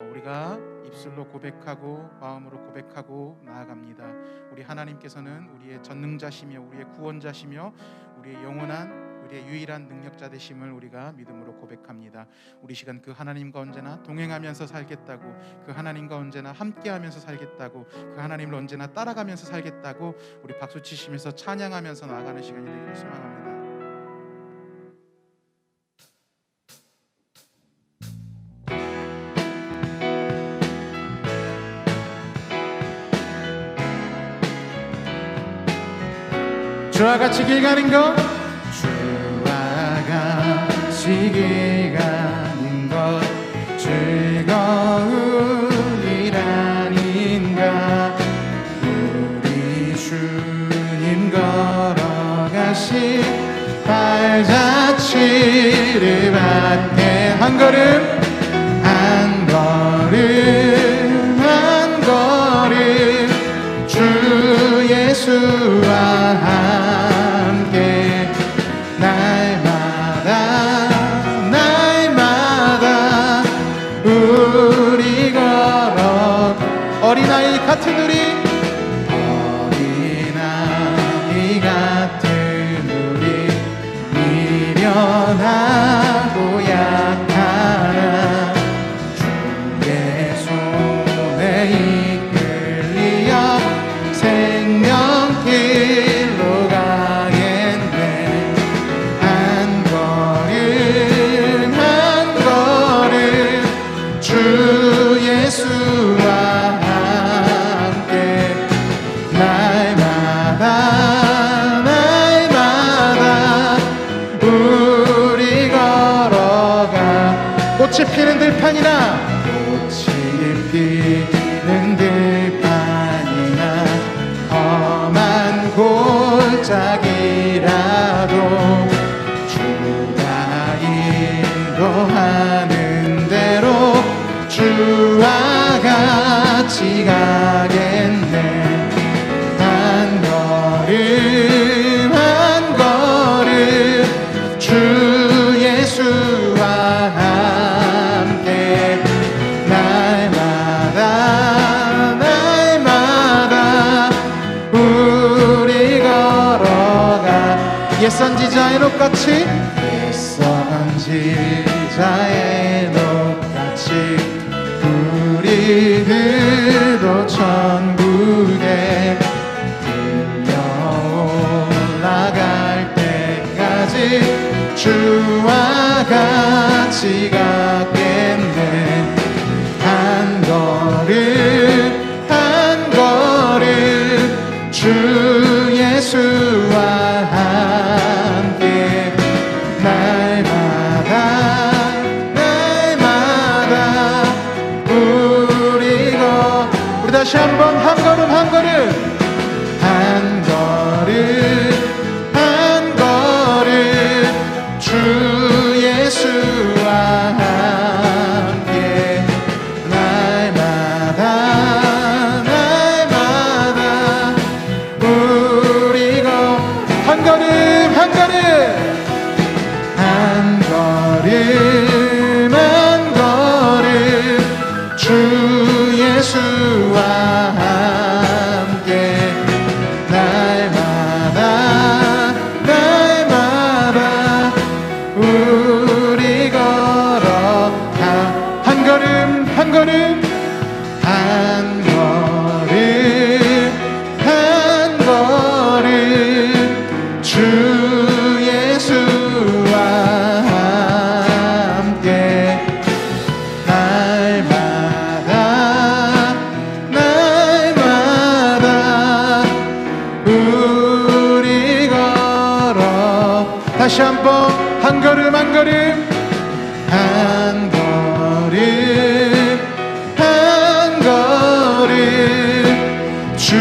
우리가 입술로 고백하고 마음으로 고백하고 나아갑니다. 우리 하나님께서는 우리의 전능자시며 우리의 구원자시며 우리의 영원한 우리의 유일한 능력자 되심을 우리가 믿음으로 고백합니다. 우리 시간 그 하나님과 언제나 동행하면서 살겠다고, 그 하나님과 언제나 함께하면서 살겠다고, 그 하나님을 언제나 따라가면서 살겠다고 우리 박수 치시면서 찬양하면서 나아가는 시간이 되기를 소망합니다. 주와 같이 길 가는 것, 주와 같이 길 가는 것 즐거운 일 아닌가. 우리 주님 걸어가신 발자취를 받게 한 걸음 한 걸음 한 걸음 주 예수와 함께 날마다 우리 걸어 어린아이 같은 우리 미련하고 약하나 주의 손에 이끌리어 생명길로 가겠네. 한 걸음 한 걸음 주 예수와 함께 날마다 우리 걸어가. 꽃이 피는 들판이나 꽃이 피는 들판이나 험한 골짜기라도 주가 인도하는 대로 주와 같이 가겠네. 한 걸음 한 걸음 주 예수와 함께 날마다 우리 걸어가. 옛 선지자의 녹같이 옛 선지자의 녹같이 우리들도 천국에 올라갈 때까지 주와 같이 가겠네. 한 걸음 한 걸음 주 예수와 함께 날마다 우리 다시 한번 한 걸음 한 걸음 한 걸음 한 걸음 주 예수와 함께 날마다 우리 한 걸음 한 걸음 한 걸음 한 걸음 주 예수와 함께 날마다 우리 걸어가. 한 걸음 한 걸음 한 걸음 한 걸음 주 예수와 함께 날마다 우리 걸어. 다시 한번 한 걸음 한 걸음 한 걸음 한 걸음 주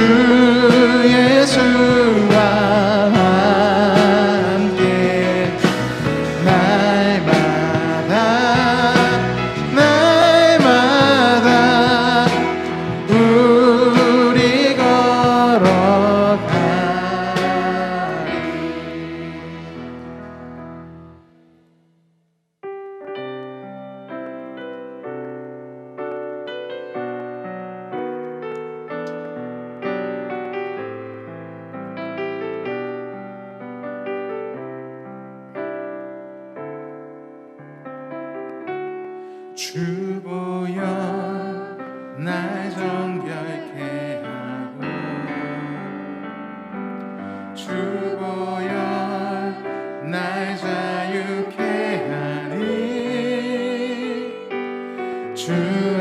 예수와 함께 날마다 우리 걸어가. 주 보여 날 정결케 하고 주 보여 날 자유케 하니 주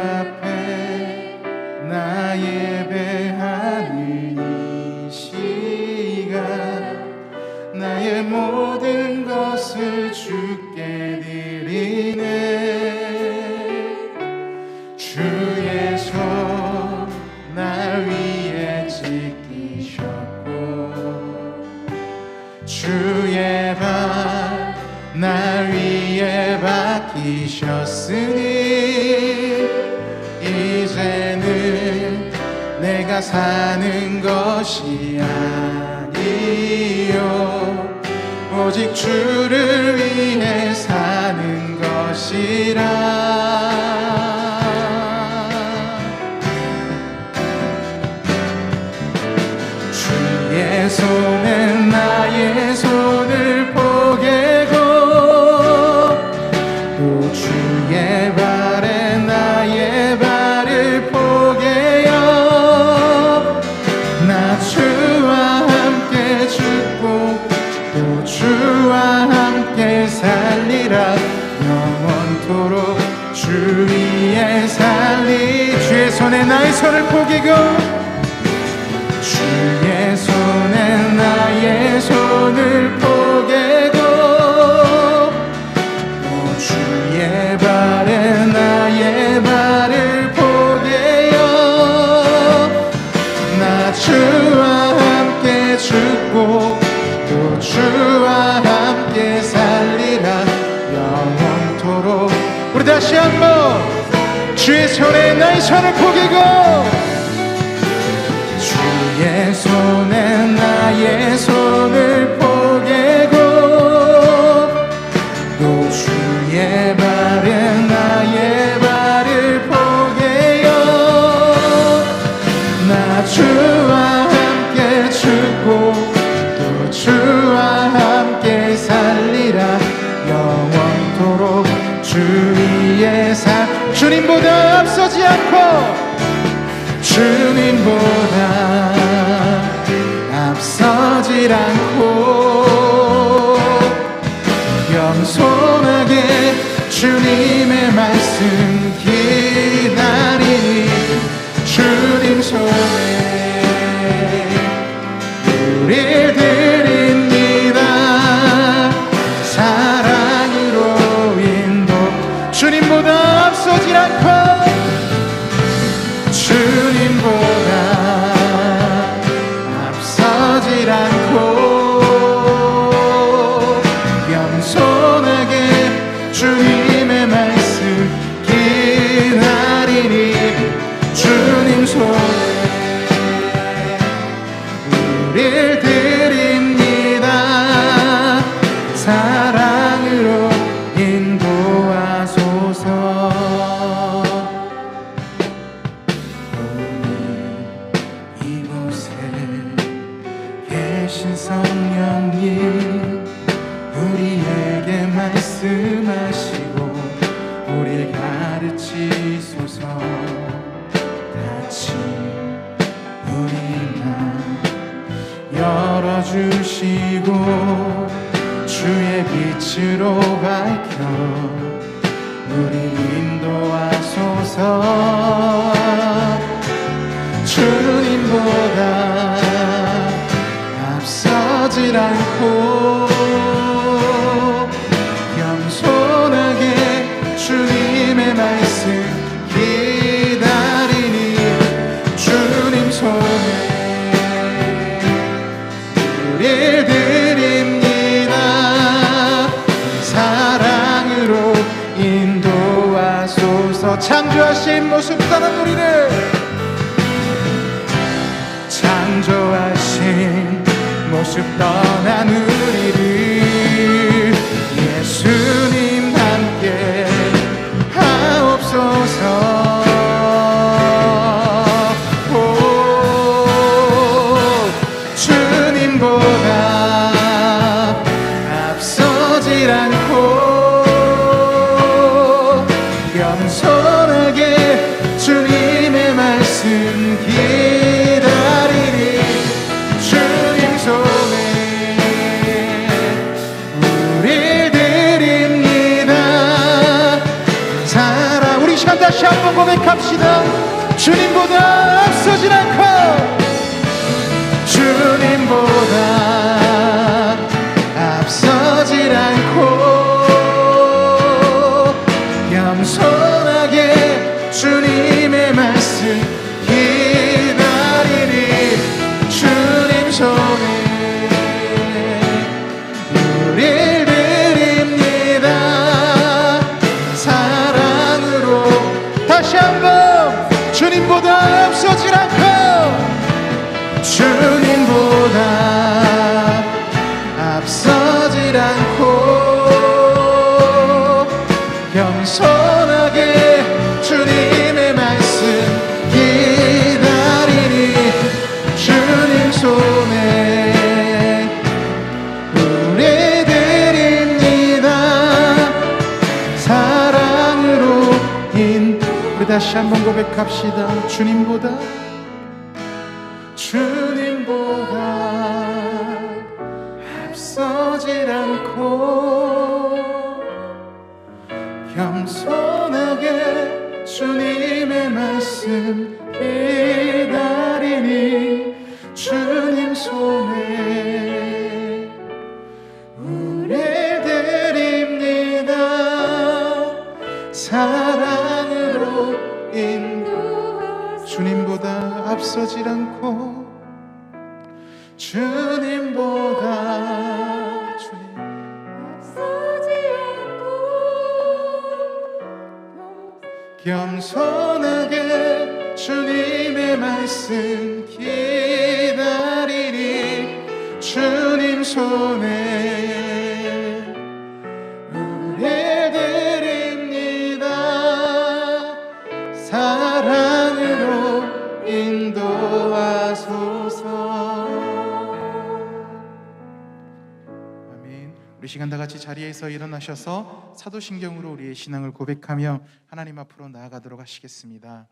앞에 나 예배하는 이 시간 나의 모든 것을 주께 드리네. 주의 손 날 위에 지키셨고 주의 발 날 위에 박히셨으니 이제는 내가 사는 것이 아니요 오직 주를 위해 사는 것이라. 주의 손에 나의 손을 포개고 또 주의 발에 나의 발을 포개어 나 주와 함께 죽고 또 주와 함께 살리라. 영원토록 주 위에 살리. 주의 손에 나의 손을 포개고 주의 손에 나의 손을 포개고 또 주의 발에 나의 발을 포개어 나 주와 함께 죽고 또 주와 함께 살리라. 영원토록. 우리 다시 한번 주의 손에 나의 손을 포개고 주의 손에 나의 손을 포개고 또 주의 발에 나의 발을 포개어 나 주와 함께 죽고 또 주와 함께 살리라. 영원토록 주 위에 주님보다 앞서지 않고 주님보다 앞서질 않고 겸손하게 주님의 말씀 기다리니 주님 손에 우릴 드립니다. 사랑으로 인도. 주님보다 앞서질 않고 주님보다 앞서질 않고 겸손하게 주님의 말씀 기다리니 주님 손에 우릴 드립니다. 사랑으로 인도하소서. 성령님 우리에게 말씀하시고 우리 가르치소서. 다친 우리 맘 열어주시고 주의 빛으로 밝혀 우리 인도하소서. 주님보다 앞서질 않고 겸손하게 주님의 말씀 기다리니 주님 손에 우릴 드립니다. 사랑으로 인도하소서. 창조하신 모습 떠난 우리를 창조하신 모습 떠난 우리를 예수님 함께 하옵소서. 주님보다 앞서질 않고 겸손 고백합시다. 주님보다 앞서질 않고, 주님보다 앞서질 않고 겸손하게 주님의 말씀 기다리니 주님 손에 우릴 드립니다. 사랑으로 다시 한번 주님보다 앞서질 않고, 주님보다 앞서질 않고 겸손하게 주님의 말씀 기다리니 주님 손에 우리 드립니다. 사랑으로 우리 다시 한번 고백합시다. 주님보다 앞서질 않고 겸손하게 주님의 말씀 기다리니 주님 손에 우리 드립니다. 사랑으로 주님보다 앞서질 않고, 주님보다 앞서지 않고 겸손하게 주님의 말씀 기다리니 주님 손에 우리 드립니다. 사랑으로 인도하소서. 우리 시간 다 같이 자리에서 일어나셔서 사도신경으로 우리의 신앙을 고백하며 하나님 앞으로 나아가도록 하시겠습니다.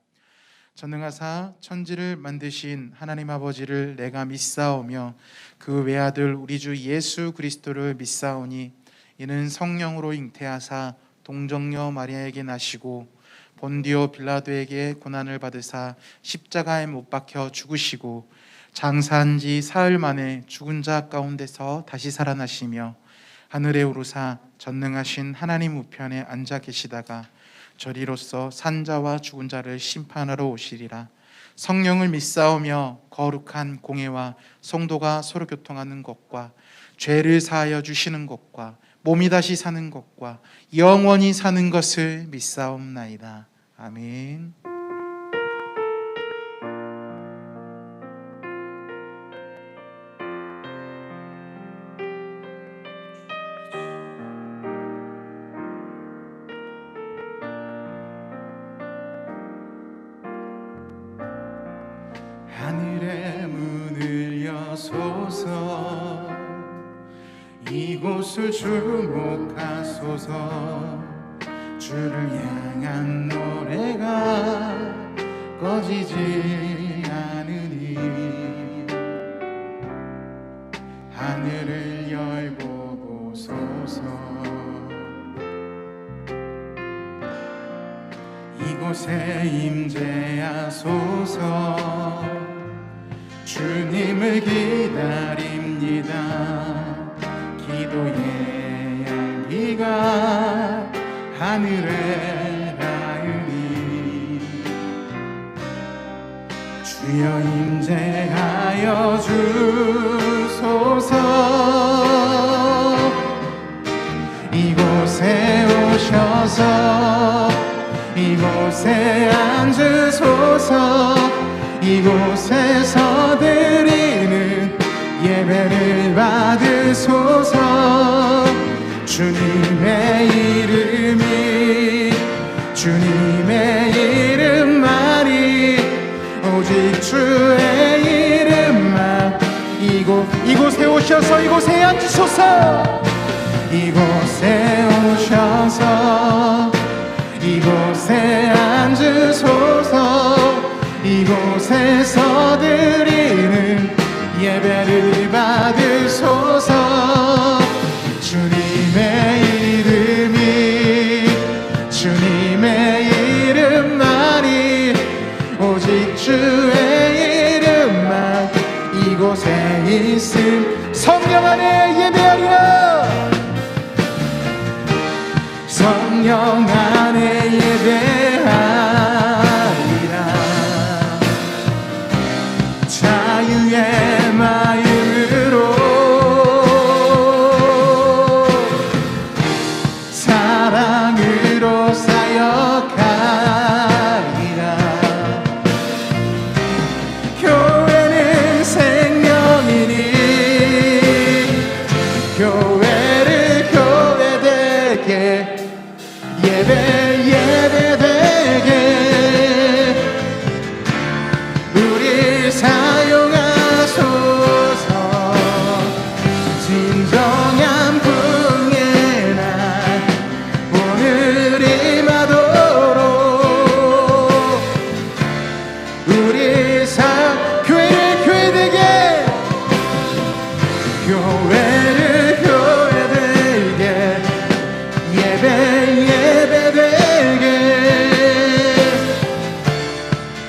전능하사 천지를 만드신 하나님 아버지를 내가 믿사오며 그 외아들 우리 주 예수 그리스도를 믿사오니 이는 성령으로 잉태하사 동정녀 마리아에게 나시고 본디오 빌라도에게 고난을 받으사 십자가에 못 박혀 죽으시고 장사한 지 사흘 만에 죽은 자 가운데서 다시 살아나시며 하늘에 오르사 전능하신 하나님 우편에 앉아 계시다가 저리로서 산자와 죽은 자를 심판하러 오시리라. 성령을 믿사오며 거룩한 공회와 성도가 서로 교통하는 것과 죄를 사하여 주시는 것과 몸이 다시 사는 것과 영원히 사는 것을 믿사옵나이다. 아멘. 하늘의 문을 여소서 이곳을 주목하소서 주를 향한 노래가 꺼지지 않으니 하늘을 열고 보소서 이곳에 임재하소서 주님을 기다립니다. 기도의 향기가 하늘에 닿으니 주여 임재하여 주소서 이곳에 오셔서 이곳에 앉으소서 이곳에서 드리는 예배를 받으소서 주님의 이름만이 오직 주의 이름만 이곳에 오셔서 이곳에 앉으소서 이곳에 오셔서 이곳에 앉으소서 이곳에서 드리는 예배를 받으소서 주님의 이름만이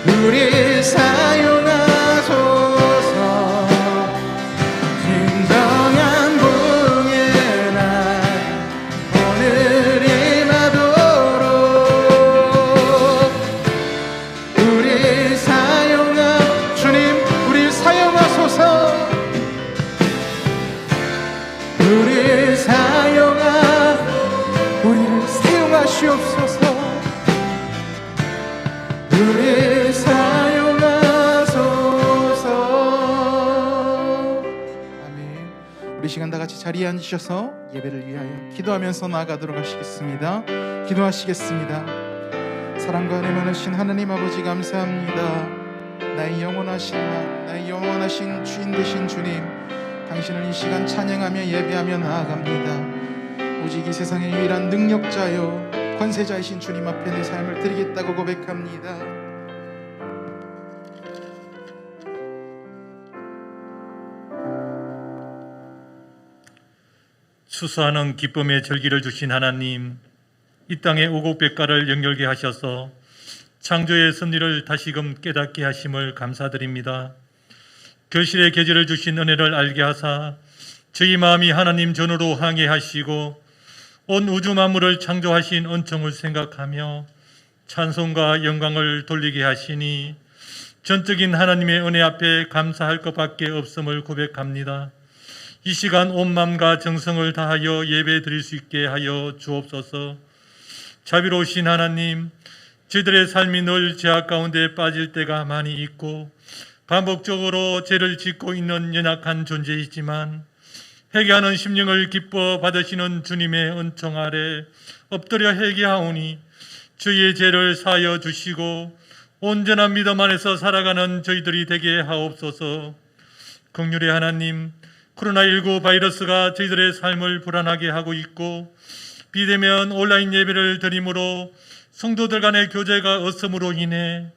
우리 사용하소서. 진정한 부흥의 날 오늘 임하도록 우리 주님 우리 사용하소서. 우리를 사용하시옵소서. 우리를 사용하소서. 아멘. 우리 시간 다 같이 자리에 앉으셔서 예배를 위하여 기도하면서 나아가도록 하시겠습니다. 기도하시겠습니다. 사랑과 은혜 많으신 하나님 아버지 감사합니다. 나의 영원하신 주인 되신 주님, 당신을 이 시간 찬양하며 예배하며 나아갑니다. 오직 이 세상의 유일한 능력자요 권세자이신 주님 앞에 내 삶을 드리겠다고 고백합니다. 수수하는 기쁨의 절기를 주신 하나님, 이 땅의 오곡백과를 연결케 하셔서 창조의 섭리를 다시금 깨닫게 하심을 감사드립니다. 결실의 계절을 주신 은혜를 알게 하사 저희 마음이 하나님 전으로 향해 하시고 온 우주 만물을 창조하신 은총을 생각하며 찬송과 영광을 돌리게 하시니 전적인 하나님의 은혜 앞에 감사할 것밖에 없음을 고백합니다. 이 시간 온 마음과 정성을 다하여 예배 드릴 수 있게 하여 주옵소서. 자비로우신 하나님, 저희들의 삶이 늘 죄악 가운데 빠질 때가 많이 있고 반복적으로 죄를 짓고 있는 연약한 존재이지만 회개하는 심령을 기뻐 받으시는 주님의 은총 아래 엎드려 회개하오니 저희의 죄를 사하여 주시고 온전한 믿음 안에서 살아가는 저희들이 되게 하옵소서. 긍휼의 하나님, 코로나19 바이러스가 저희들의 삶을 불안하게 하고 있고 비대면 온라인 예배를 드림으로 성도들 간의 교제가 없음으로 인해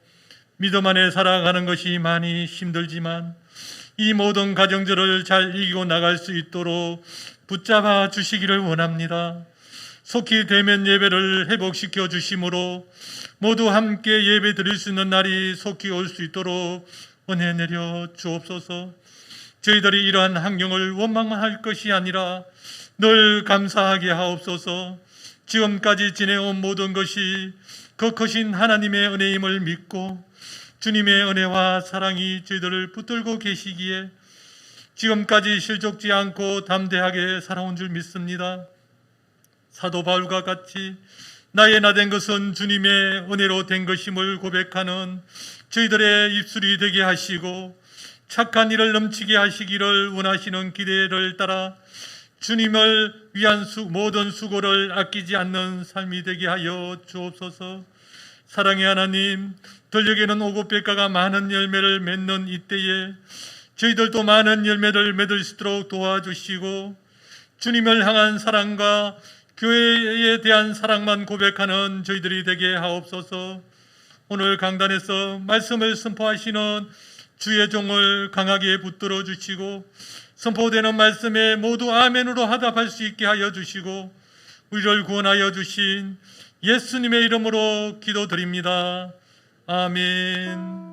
믿음 안에 살아가는 것이 많이 힘들지만 이 모든 가정들을 잘 이기고 나갈 수 있도록 붙잡아 주시기를 원합니다. 속히 대면 예배를 회복시켜 주심으로 모두 함께 예배 드릴 수 있는 날이 속히 올 수 있도록 은혜 내려 주옵소서. 저희들이 이러한 환경을 원망할 것이 아니라 늘 감사하게 하옵소서. 지금까지 지내온 모든 것이 그 크신 하나님의 은혜임을 믿고 주님의 은혜와 사랑이 저희들을 붙들고 계시기에 지금까지 실족지 않고 담대하게 살아온 줄 믿습니다. 사도 바울과 같이 나의 나 된 것은 주님의 은혜로 된 것임을 고백하는 저희들의 입술이 되게 하시고 착한 일을 넘치게 하시기를 원하시는 기대를 따라 주님을 위한 모든 수고를 아끼지 않는 삶이 되게 하여 주옵소서. 사랑의 하나님, 들녘에는 오곡백과가 많은 열매를 맺는 이때에 저희들도 많은 열매를 맺을 수 있도록 도와주시고 주님을 향한 사랑과 교회에 대한 사랑만 고백하는 저희들이 되게 하옵소서. 오늘 강단에서 말씀을 선포하시는 주의 종을 강하게 붙들어 주시고 선포되는 말씀에 모두 아멘으로 화답할 수 있게 하여 주시고 우리를 구원하여 주신 예수님의 이름으로 기도드립니다. 아멘.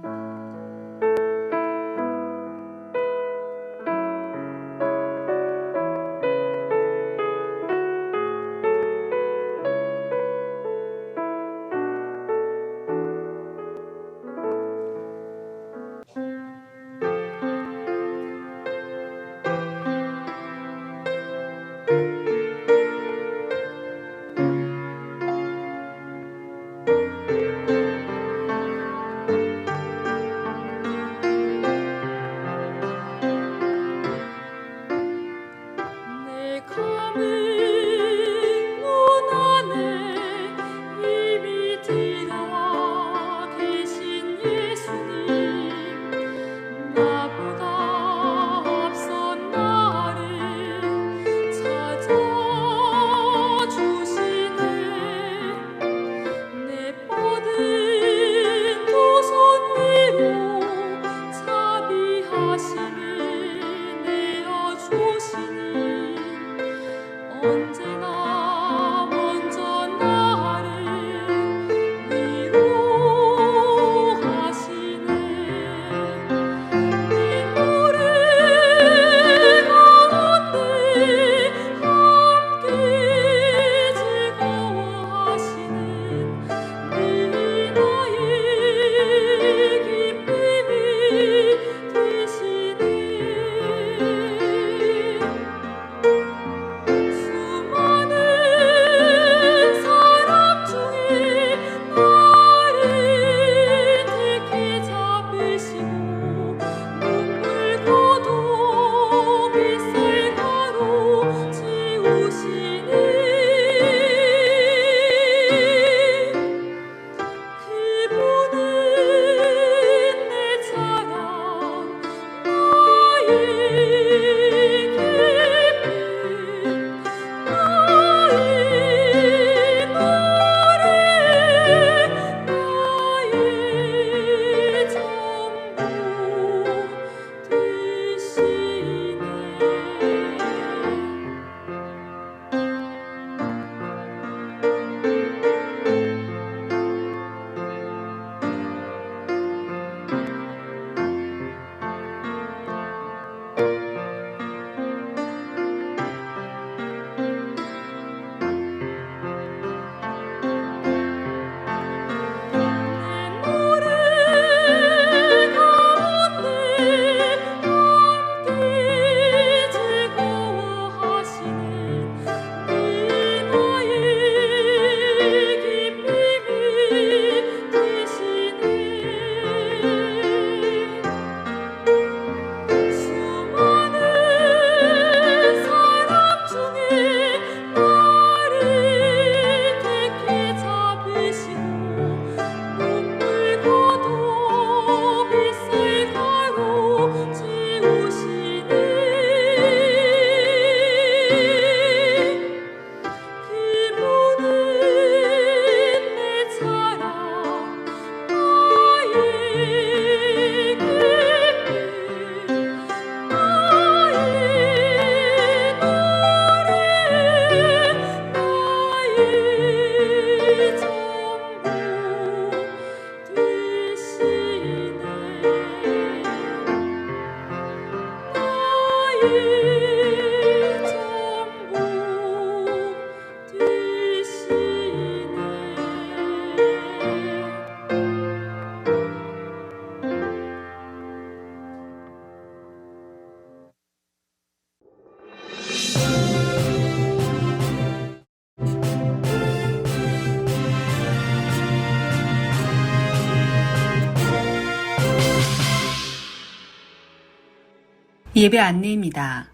예배 안내입니다.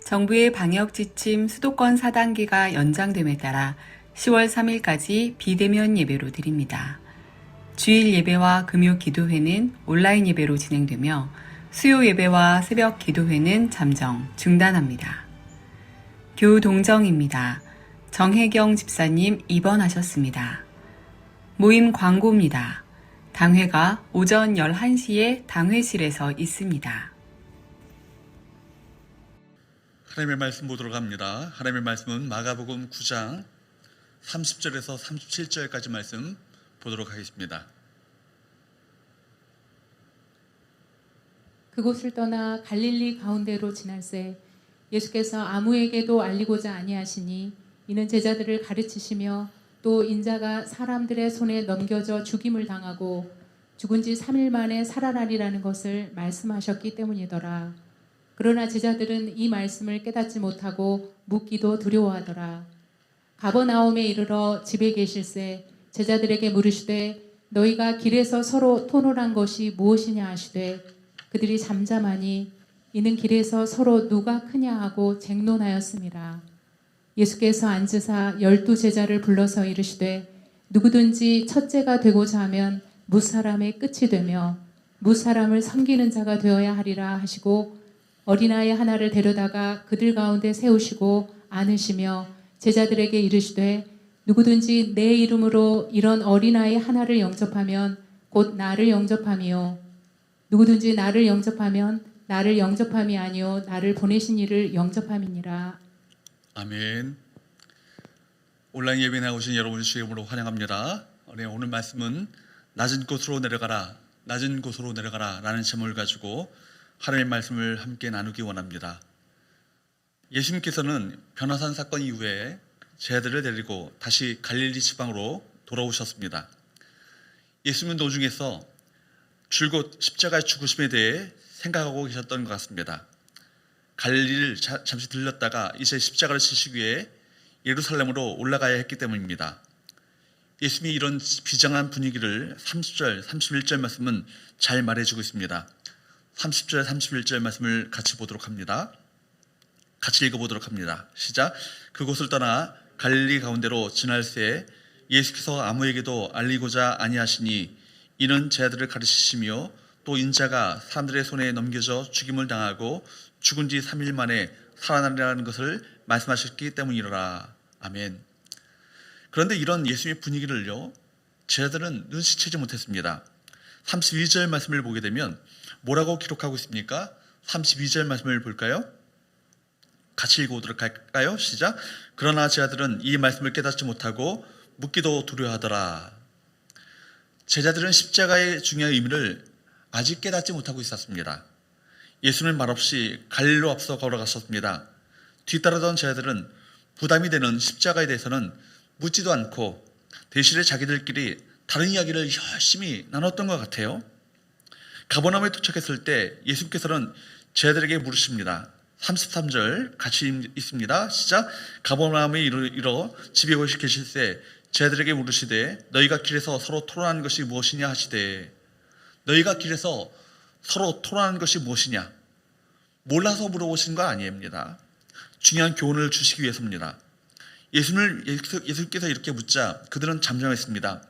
정부의 방역 지침 수도권 4단계가 연장됨에 따라 10월 3일까지 비대면 예배로 드립니다. 주일 예배와 금요 기도회는 온라인 예배로 진행되며 수요 예배와 새벽 기도회는 잠정 중단합니다. 교동정입니다. 정혜경 집사님 입원하셨습니다. 모임 광고입니다. 당회가 오전 11시에 당회실에서 있습니다. 하나님의 말씀 보도록 합니다. 하나님의 말씀은 마가복음 9장 30절에서 37절까지 말씀 보도록 하겠습니다. 그곳을 떠나 갈릴리 가운데로 지날새 예수께서 아무에게도 알리고자 아니하시니 이는 제자들을 가르치시며 또 인자가 사람들의 손에 넘겨져 죽임을 당하고 죽은 지 3일 만에 살아나리라는 것을 말씀하셨기 때문이더라. 그러나 제자들은 이 말씀을 깨닫지 못하고 묻기도 두려워하더라. 가버나움에 이르러 집에 계실새 제자들에게 물으시되 너희가 길에서 서로 토론한 것이 무엇이냐 하시되 그들이 잠잠하니 이는 길에서 서로 누가 크냐 하고 쟁론하였습니다. 예수께서 앉으사 12제자를 불러서 이르시되 누구든지 첫째가 되고자 하면 무사람의 끝이 되며 무사람을 섬기는 자가 되어야 하리라 하시고 어린아이 하나를 데려다가 그들 가운데 세우시고 안으시며 제자들에게 이르시되 누구든지 내 이름으로 이런 어린아이 하나를 영접하면 곧 나를 영접함이요 누구든지 나를 영접하면 나를 영접함이 아니요 나를 보내신 이를 영접함이니라. 아멘. 온라인 예배에 나오신 여러분을 주의 이름으로 환영합니다. 오늘 말씀은 낮은 곳으로 내려가라, 낮은 곳으로 내려가라 라는 제목을 가지고 하나님의 말씀을 함께 나누기 원합니다. 예수님께서는 변화산 사건 이후에 제자들을 데리고 다시 갈릴리 지방으로 돌아오셨습니다. 예수님은 도중에서 줄곧 십자가의 죽으심에 대해 생각하고 계셨던 것 같습니다. 갈릴리를 잠시 들렸다가 이제 십자가를 지시기 위해 예루살렘으로 올라가야 했기 때문입니다. 예수님이 이런 비장한 분위기를 30절, 31절 말씀은 잘 말해주고 있습니다. 30절, 31절 말씀을 같이 보도록 합니다. 같이 읽어보도록 합니다. 시작. 그곳을 떠나 갈릴리 가운데로 지날새 예수께서 아무에게도 알리고자 아니하시니 이는 제자들을 가르치시며 또 인자가 사람들의 손에 넘겨져 죽임을 당하고 죽은 지 3일 만에 살아나리라는 것을 말씀하셨기 때문이라. 아멘. 그런데 이런 예수님의 분위기를요, 제자들은 눈치채지 못했습니다. 32절 말씀을 보게 되면 뭐라고 기록하고 있습니까? 32절 말씀을 볼까요? 같이 읽어보도록 할까요? 시작. 그러나 제자들은 이 말씀을 깨닫지 못하고 묻기도 두려워하더라. 제자들은 십자가의 중요한 의미를 아직 깨닫지 못하고 있었습니다. 예수는 말없이 갈릴리로 앞서 걸어갔었습니다. 뒤따르던 제자들은 부담이 되는 십자가에 대해서는 묻지도 않고 대신에 자기들끼리 다른 이야기를 열심히 나눴던 것 같아요. 가버나움에 도착했을 때 예수님께서는 제자들에게 물으십니다. 33절 같이 있습니다. 시작. 가버나움에 이르러 집에 계실새 제자들에게 물으시되 너희가 길에서 서로 토론하는 것이 무엇이냐 하시되 너희가 길에서 서로 토론하는 것이 무엇이냐? 몰라서 물어보신 거 아닙니다. 중요한 교훈을 주시기 위해서입니다. 예수님께서 이렇게 묻자 그들은 잠잠했습니다.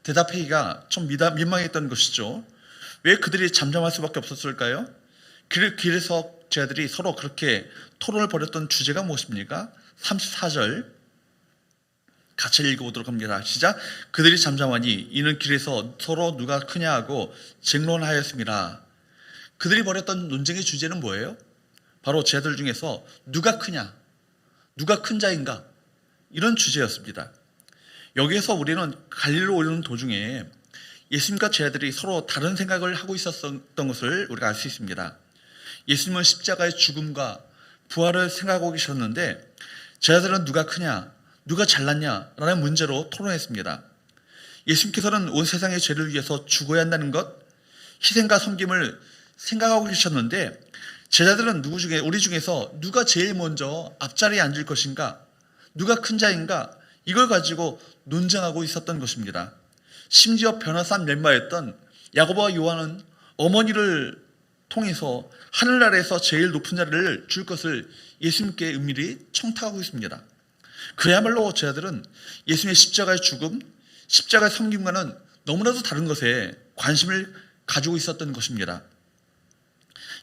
대답하기가 좀 민망했던 것이죠. 왜 그들이 잠잠할 수밖에 없었을까요? 길에서 제자들이 서로 그렇게 토론을 벌였던 주제가 무엇입니까? 34절 같이 읽어보도록 합니다. 시작. 그들이 잠잠하니 이는 길에서 서로 누가 크냐 하고 쟁론하였습니다. 그들이 벌였던 논쟁의 주제는 뭐예요? 바로 제자들 중에서 누가 크냐, 누가 큰 자인가, 이런 주제였습니다. 여기에서 우리는 갈릴리로 오르는 도중에 예수님과 제자들이 서로 다른 생각을 하고 있었던 것을 우리가 알 수 있습니다. 예수님은 십자가의 죽음과 부활을 생각하고 계셨는데 제자들은 누가 크냐, 누가 잘났냐라는 문제로 토론했습니다. 예수님께서는 온 세상의 죄를 위해서 죽어야 한다는 것, 희생과 섬김을 생각하고 계셨는데 제자들은 우리 중에서 누가 제일 먼저 앞자리에 앉을 것인가, 누가 큰 자인가, 이걸 가지고 논쟁하고 있었던 것입니다. 심지어 변화산 멤버였던 야고보와 요한은 어머니를 통해서 하늘나라에서 제일 높은 자리를 줄 것을 예수님께 은밀히 청탁하고 있습니다. 그야말로 제자들은 예수님의 십자가의 죽음, 십자가의 섬김과는 너무나도 다른 것에 관심을 가지고 있었던 것입니다.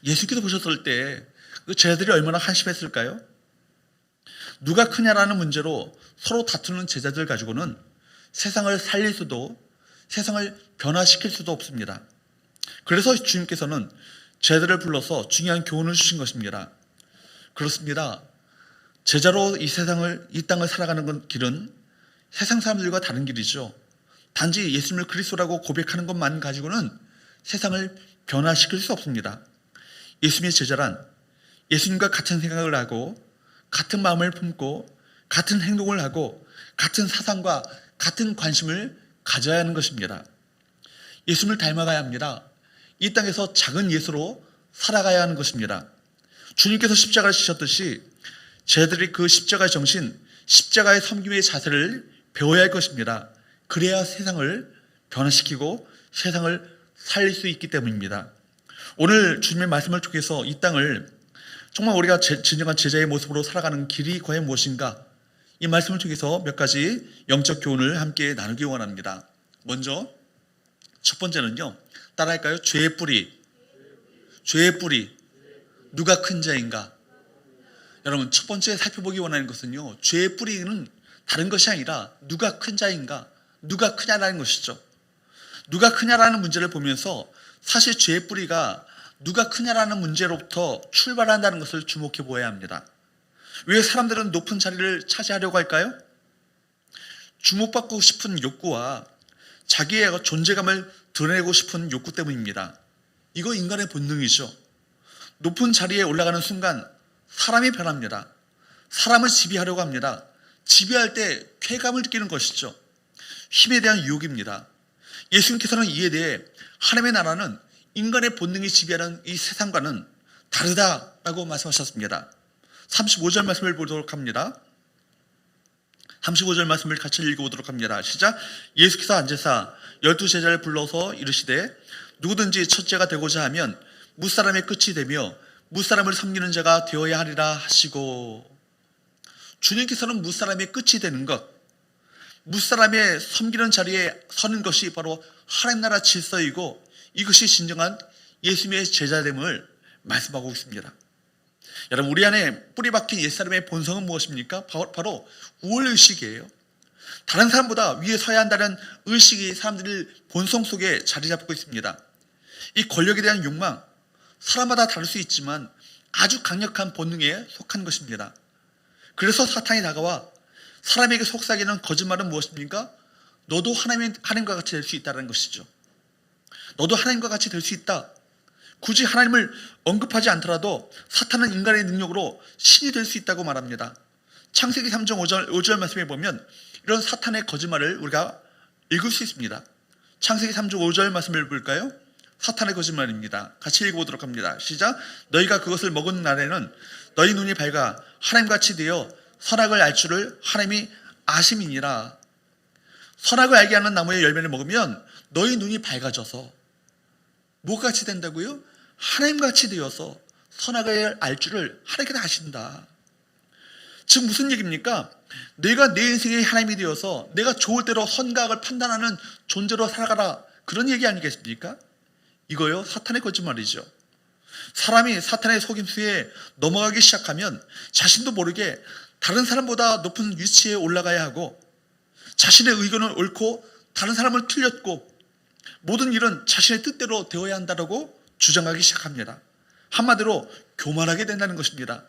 예수께서 보셨을 때 그 제자들이 얼마나 한심했을까요? 누가 크냐라는 문제로 서로 다투는 제자들 가지고는 세상을 살릴 수도 세상을 변화시킬 수도 없습니다. 그래서 주님께서는 제자들을 불러서 중요한 교훈을 주신 것입니다. 그렇습니다. 제자로 이 땅을 살아가는 길은 세상 사람들과 다른 길이죠. 단지 예수님을 그리스도라고 고백하는 것만 가지고는 세상을 변화시킬 수 없습니다. 예수님의 제자란 예수님과 같은 생각을 하고 같은 마음을 품고 같은 행동을 하고 같은 사상과 같은 관심을 가져야 하는 것입니다. 예수님을 닮아가야 합니다. 이 땅에서 작은 예수로 살아가야 하는 것입니다. 주님께서 십자가를 지셨듯이 제자들이 그 십자가의 정신, 십자가의 섬김의 자세를 배워야 할 것입니다. 그래야 세상을 변화시키고 세상을 살릴 수 있기 때문입니다. 오늘 주님의 말씀을 통해서 이 땅을 정말 우리가 진정한 제자의 모습으로 살아가는 길이 과연 무엇인가? 이 말씀을 통해서 몇 가지 영적 교훈을 함께 나누기 원합니다. 먼저 첫 번째는요. 따라할까요? 죄의 뿌리. 죄의 뿌리. 누가 큰 자인가? 여러분, 첫 번째 살펴보기 원하는 것은요. 죄의 뿌리는 다른 것이 아니라 누가 큰 자인가? 누가 크냐라는 것이죠. 누가 크냐라는 문제를 보면서 사실 죄의 뿌리가 누가 크냐라는 문제로부터 출발한다는 것을 주목해 보아야 합니다. 왜 사람들은 높은 자리를 차지하려고 할까요? 주목받고 싶은 욕구와 자기의 존재감을 드러내고 싶은 욕구 때문입니다. 이거 인간의 본능이죠. 높은 자리에 올라가는 순간 사람이 변합니다. 사람을 지배하려고 합니다. 지배할 때 쾌감을 느끼는 것이죠. 힘에 대한 유혹입니다. 예수님께서는 이에 대해 하나님의 나라는 인간의 본능이 지배하는 이 세상과는 다르다라고 말씀하셨습니다. 35절 말씀을 보도록 합니다. 35절 말씀을 같이 읽어보도록 합니다. 시작. 예수께서 앉으사 12제자를 불러서 이르시되 누구든지 첫째가 되고자 하면 무사람의 끝이 되며 무사람을 섬기는 자가 되어야 하리라 하시고, 주님께서는 무사람의 끝이 되는 것, 무사람의 섬기는 자리에 서는 것이 바로 하나님 나라 질서이고 이것이 진정한 예수님의 제자됨을 말씀하고 있습니다. 여러분, 우리 안에 뿌리 박힌 옛사람의 본성은 무엇입니까? 바로 우월의식이에요. 다른 사람보다 위에 서야 한다는 의식이 사람들의 본성 속에 자리 잡고 있습니다. 이 권력에 대한 욕망, 사람마다 다를 수 있지만 아주 강력한 본능에 속한 것입니다. 그래서 사탄이 다가와 사람에게 속삭이는 거짓말은 무엇입니까? 너도 하나님과 같이 될 수 있다는 것이죠. 너도 하나님과 같이 될 수 있다. 굳이 하나님을 언급하지 않더라도 사탄은 인간의 능력으로 신이 될 수 있다고 말합니다. 창세기 3장 5절 말씀에 보면 이런 사탄의 거짓말을 우리가 읽을 수 있습니다. 창세기 3장 5절 말씀을 볼까요? 사탄의 거짓말입니다. 같이 읽어보도록 합니다. 시작. 너희가 그것을 먹은 날에는 너희 눈이 밝아 하나님같이 되어 선악을 알 줄을 하나님이 아심이니라. 선악을 알게 하는 나무의 열매를 먹으면 너희 눈이 밝아져서 뭐같이 된다고요? 하나님같이 되어서 선악을 알 줄을 하나님께서 아신다. 즉 무슨 얘기입니까? 내가 내 인생의 하나님이 되어서 내가 좋을 대로 선악을 판단하는 존재로 살아가라, 그런 얘기 아니겠습니까? 이거요, 사탄의 거짓말이죠. 사람이 사탄의 속임수에 넘어가기 시작하면 자신도 모르게 다른 사람보다 높은 위치에 올라가야 하고 자신의 의견은 옳고 다른 사람은 틀렸고 모든 일은 자신의 뜻대로 되어야 한다고 주장하기 시작합니다. 한마디로 교만하게 된다는 것입니다.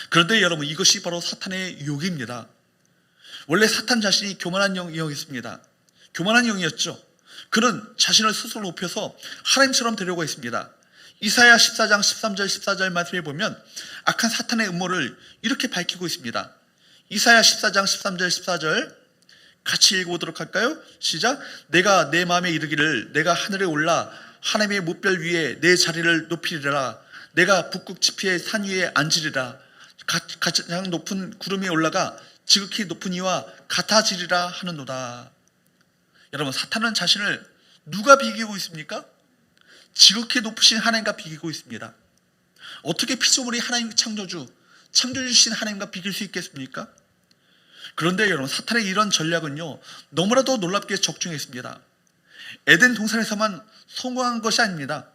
그런데 여러분, 이것이 바로 사탄의 유혹입니다. 원래 사탄 자신이 교만한 영이었습니다. 교만한 영이었죠. 그는 자신을 스스로 높여서 하나님처럼 되려고 했습니다. 이사야 14장 13절 14절 말씀에 보면 악한 사탄의 음모를 이렇게 밝히고 있습니다. 이사야 14장 13절 14절 같이 읽어보도록 할까요? 시작. 내가 내 마음에 이르기를 내가 하늘에 올라 하나님의 무별 위에 내 자리를 높이리라. 내가 북극 지피의 산 위에 앉으리라. 가장 높은 구름에 올라가 지극히 높은 이와 같아지리라 하는도다. 여러분, 사탄은 자신을 누가 비기고 있습니까? 지극히 높으신 하나님과 비기고 있습니다. 어떻게 피조물이 하나님 창조주신 하나님과 비길 수 있겠습니까? 그런데 여러분, 사탄의 이런 전략은요, 너무나도 놀랍게 적중했습니다. 에덴 동산에서만 성공한 것이 아닙니다.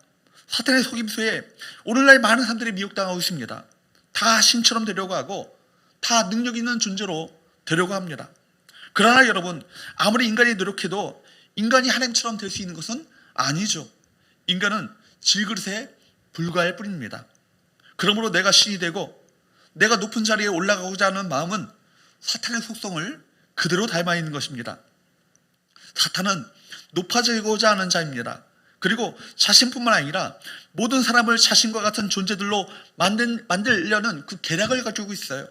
사탄의 속임수에 오늘날 많은 사람들이 미혹당하고 있습니다. 다 신처럼 되려고 하고 다 능력 있는 존재로 되려고 합니다. 그러나 여러분, 아무리 인간이 노력해도 인간이 하나님처럼 될 수 있는 것은 아니죠. 인간은 질그릇에 불과할 뿐입니다. 그러므로 내가 신이 되고 내가 높은 자리에 올라가고자 하는 마음은 사탄의 속성을 그대로 닮아 있는 것입니다. 사탄은 높아지고자 하는 자입니다. 그리고 자신뿐만 아니라 모든 사람을 자신과 같은 존재들로 만들려는 그 계략을 가지고 있어요.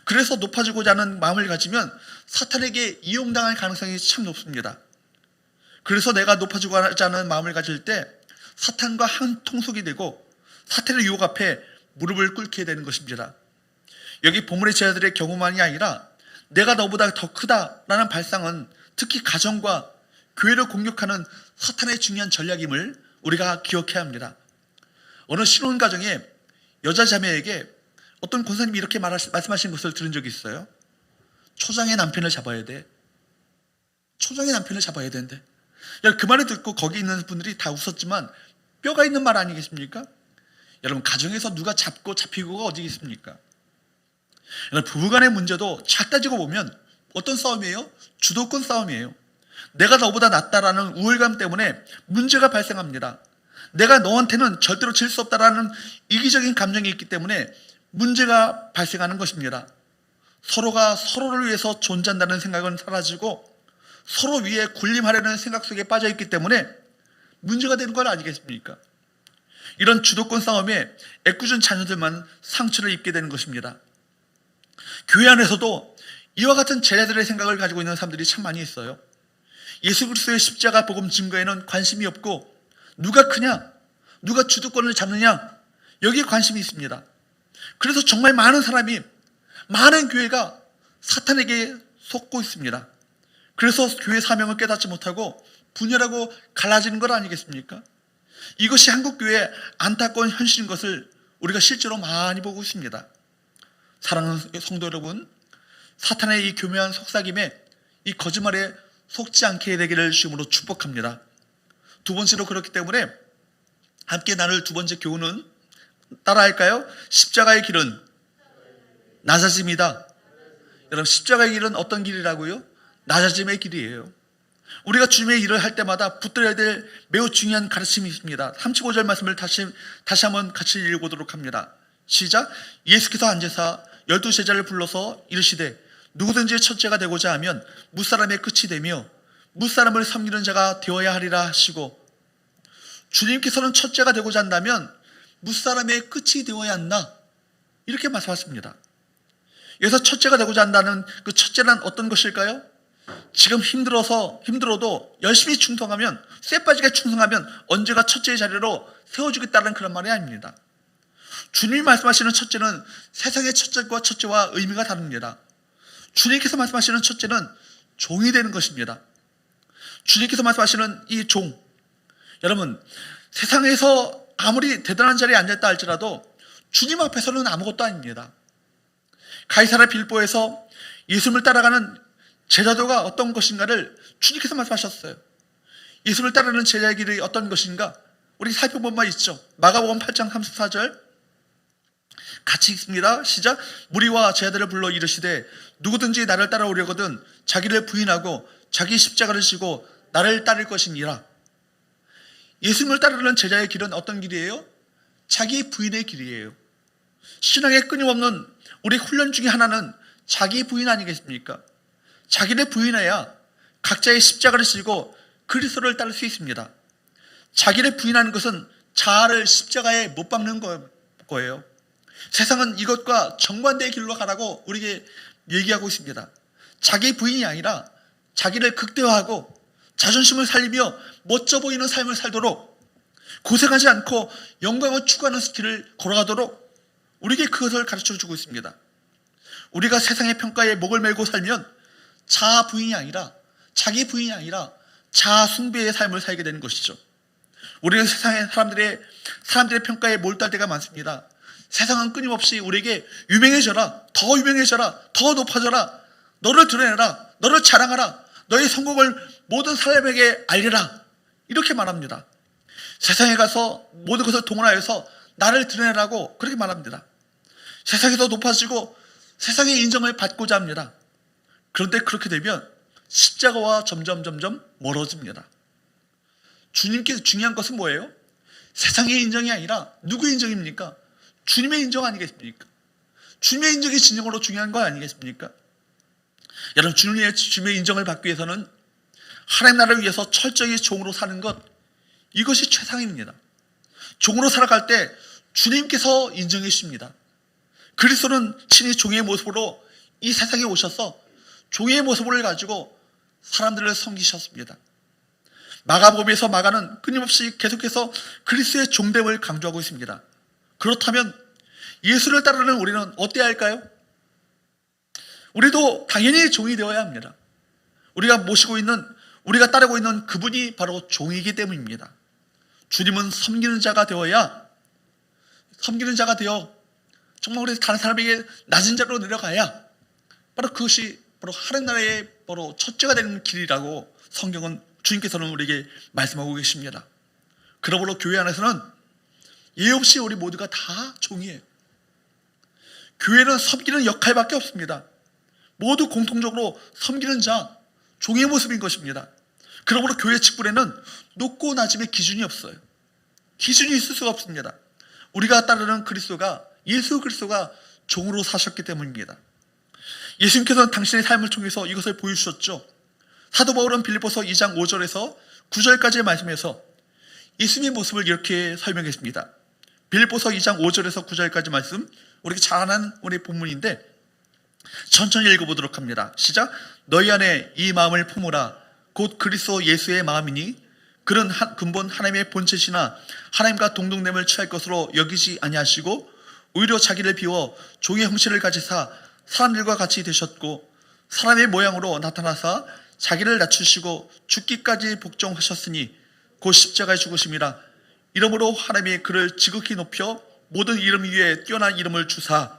그래서 높아지고자 하는 마음을 가지면 사탄에게 이용당할 가능성이 참 높습니다. 그래서 내가 높아지고자 하는 마음을 가질 때 사탄과 한 통속이 되고 사탄의 유혹 앞에 무릎을 꿇게 되는 것입니다. 여기 본문의 제자들의 경우만이 아니라 내가 너보다 더 크다라는 발상은 특히 가정과 교회를 공격하는 사탄의 중요한 전략임을 우리가 기억해야 합니다. 어느 신혼 가정에 여자 자매에게 어떤 권사님이 이렇게 말씀하신 것을 들은 적이 있어요. 초장의 남편을 잡아야 돼. 초장의 남편을 잡아야 되는데. 그 말을 듣고 거기 있는 분들이 다 웃었지만 뼈가 있는 말 아니겠습니까? 여러분, 가정에서 누가 잡고 잡히고가 어디 있습니까? 여러분, 부부간의 문제도 잘 따지고 보면 어떤 싸움이에요? 주도권 싸움이에요. 내가 너보다 낫다라는 우월감 때문에 문제가 발생합니다. 내가 너한테는 절대로 질 수 없다라는 이기적인 감정이 있기 때문에 문제가 발생하는 것입니다. 서로가 서로를 위해서 존재한다는 생각은 사라지고 서로 위에 군림하려는 생각 속에 빠져있기 때문에 문제가 되는 건 아니겠습니까? 이런 주도권 싸움에 애꿎은 자녀들만 상처를 입게 되는 것입니다. 교회 안에서도 이와 같은 제자들의 생각을 가지고 있는 사람들이 참 많이 있어요. 예수 그리스도의 십자가 복음 증거에는 관심이 없고 누가 크냐, 누가 주도권을 잡느냐, 여기에 관심이 있습니다. 그래서 정말 많은 사람이, 많은 교회가 사탄에게 속고 있습니다. 그래서 교회 사명을 깨닫지 못하고 분열하고 갈라지는 것 아니겠습니까? 이것이 한국교회의 안타까운 현실인 것을 우리가 실제로 많이 보고 있습니다. 사랑하는 성도 여러분, 사탄의 이 교묘한 속삭임에, 이 거짓말에 속지 않게 되기를 주님으로 축복합니다. 두 번째로 그렇기 때문에 함께 나눌 두 번째 교훈은 따라할까요? 십자가의 길은 낮아짐이다. 여러분, 십자가의 길은 어떤 길이라고요? 낮아짐의 길이에요. 우리가 주님의 일을 할 때마다 붙들어야 될 매우 중요한 가르침이 있습니다. 35절 말씀을 다시 한번 같이 읽어보도록 합니다. 시작. 예수께서 앉으사 12제자를 불러서 이르시되 누구든지 첫째가 되고자 하면 무사람의 끝이 되며 무사람을 섬기는 자가 되어야 하리라 하시고, 주님께서는 첫째가 되고자 한다면 무사람의 끝이 되어야 한다, 이렇게 말씀하십니다. 여기서 첫째가 되고자 한다는 그 첫째란 어떤 것일까요? 지금 힘들어도 열심히 충성하면, 쇠빠지게 충성하면 언제가 첫째의 자리로 세워주겠다는 그런 말이 아닙니다. 주님이 말씀하시는 첫째는 세상의 첫째와 의미가 다릅니다. 주님께서 말씀하시는 첫째는 종이 되는 것입니다. 주님께서 말씀하시는 이 종, 여러분, 세상에서 아무리 대단한 자리에 앉았다 할지라도 주님 앞에서는 아무것도 아닙니다. 가이사랴 빌보에서 예수님을 따라가는 제자도가 어떤 것인가를 주님께서 말씀하셨어요. 예수님을 따르는 제자의 길이 어떤 것인가? 우리 살펴본 바 있죠. 마가복음 8장 34절 같이 읽습니다. 시작. 무리와 제자들을 불러 이르시되 누구든지 나를 따라오려거든 자기를 부인하고 자기 십자가를 지고 나를 따를 것이니라. 예수님을 따르는 제자의 길은 어떤 길이에요? 자기 부인의 길이에요. 신앙의 끊임없는 우리 훈련 중에 하나는 자기 부인 아니겠습니까? 자기를 부인해야 각자의 십자가를 지고 그리스도를 따를 수 있습니다. 자기를 부인하는 것은 자아를 십자가에 못 박는 거예요. 세상은 이것과 정반대의 길로 가라고 우리에게 얘기하고 있습니다. 자기 부인이 아니라 자기를 극대화하고 자존심을 살리며 멋져 보이는 삶을 살도록, 고생하지 않고 영광을 추구하는 길을 걸어가도록 우리에게 그것을 가르쳐주고 있습니다. 우리가 세상의 평가에 목을 메고 살면 자아 부인이 아니라, 자기 부인이 아니라 자아 숭배의 삶을 살게 되는 것이죠. 우리는 세상의 사람들의 평가에 몰두할 때가 많습니다. 세상은 끊임없이 우리에게 유명해져라, 더 유명해져라, 더 높아져라, 너를 드러내라, 너를 자랑하라, 너의 성공을 모든 사람에게 알리라, 이렇게 말합니다. 세상에 가서 모든 것을 동원하여서 나를 드러내라고 그렇게 말합니다. 세상에서 높아지고 세상의 인정을 받고자 합니다. 그런데 그렇게 되면 십자가와 점점 멀어집니다. 주님께서 중요한 것은 뭐예요? 세상의 인정이 아니라 누구의 인정입니까? 주님의 인정 아니겠습니까? 주님의 인정이 진정으로 중요한 거 아니겠습니까? 여러분, 주님의 인정을 받기 위해서는 하나님 나라를 위해서 철저히 종으로 사는 것, 이것이 최상입니다. 종으로 살아갈 때 주님께서 인정해 주십니다. 그리스도는 친히 종의 모습으로 이 세상에 오셔서 종의 모습을 가지고 사람들을 섬기셨습니다. 마가복음에서 마가는 끊임없이 계속해서 그리스도의 종됨을 강조하고 있습니다. 그렇다면 예수를 따르는 우리는 어때야 할까요? 우리도 당연히 종이 되어야 합니다. 우리가 따르고 있는 그분이 바로 종이기 때문입니다. 주님은 섬기는 자가 되어 정말 우리 다른 사람에게 낮은 자로 내려가야 바로 그것이 바로 하나님 나라의 바로 첫째가 되는 길이라고 성경은 주님께서는 우리에게 말씀하고 계십니다. 그러므로 교회 안에서는 예 없이 우리 모두가 다 종이에요. 교회는 섬기는 역할밖에 없습니다. 모두 공통적으로 섬기는 자, 종의 모습인 것입니다. 그러므로 교회 직분에는 높고 낮음의 기준이 없어요. 기준이 있을 수가 없습니다. 우리가 따르는 예수 그리스도가 종으로 사셨기 때문입니다. 예수님께서는 당신의 삶을 통해서 이것을 보여주셨죠. 사도 바울은 빌립보서 2장 5절에서 9절까지의 말씀에서 예수님의 모습을 이렇게 설명했습니다. 빌립보서 2장 5절에서 9절까지 말씀, 우리가 잘 아는 우리 본문인데 천천히 읽어보도록 합니다. 시작. 너희 안에 이 마음을 품으라. 곧 그리스도 예수의 마음이니 그는 근본 하나님의 본체시나 하나님과 동등됨을 취할 것으로 여기지 아니하시고 오히려 자기를 비워 종의 형체를 가지사 사람들과 같이 되셨고 사람의 모양으로 나타나사 자기를 낮추시고 죽기까지 복종하셨으니 곧 십자가에 죽으심이라. 이러므로 하나님이 그를 지극히 높여 모든 이름 위에 뛰어난 이름을 주사.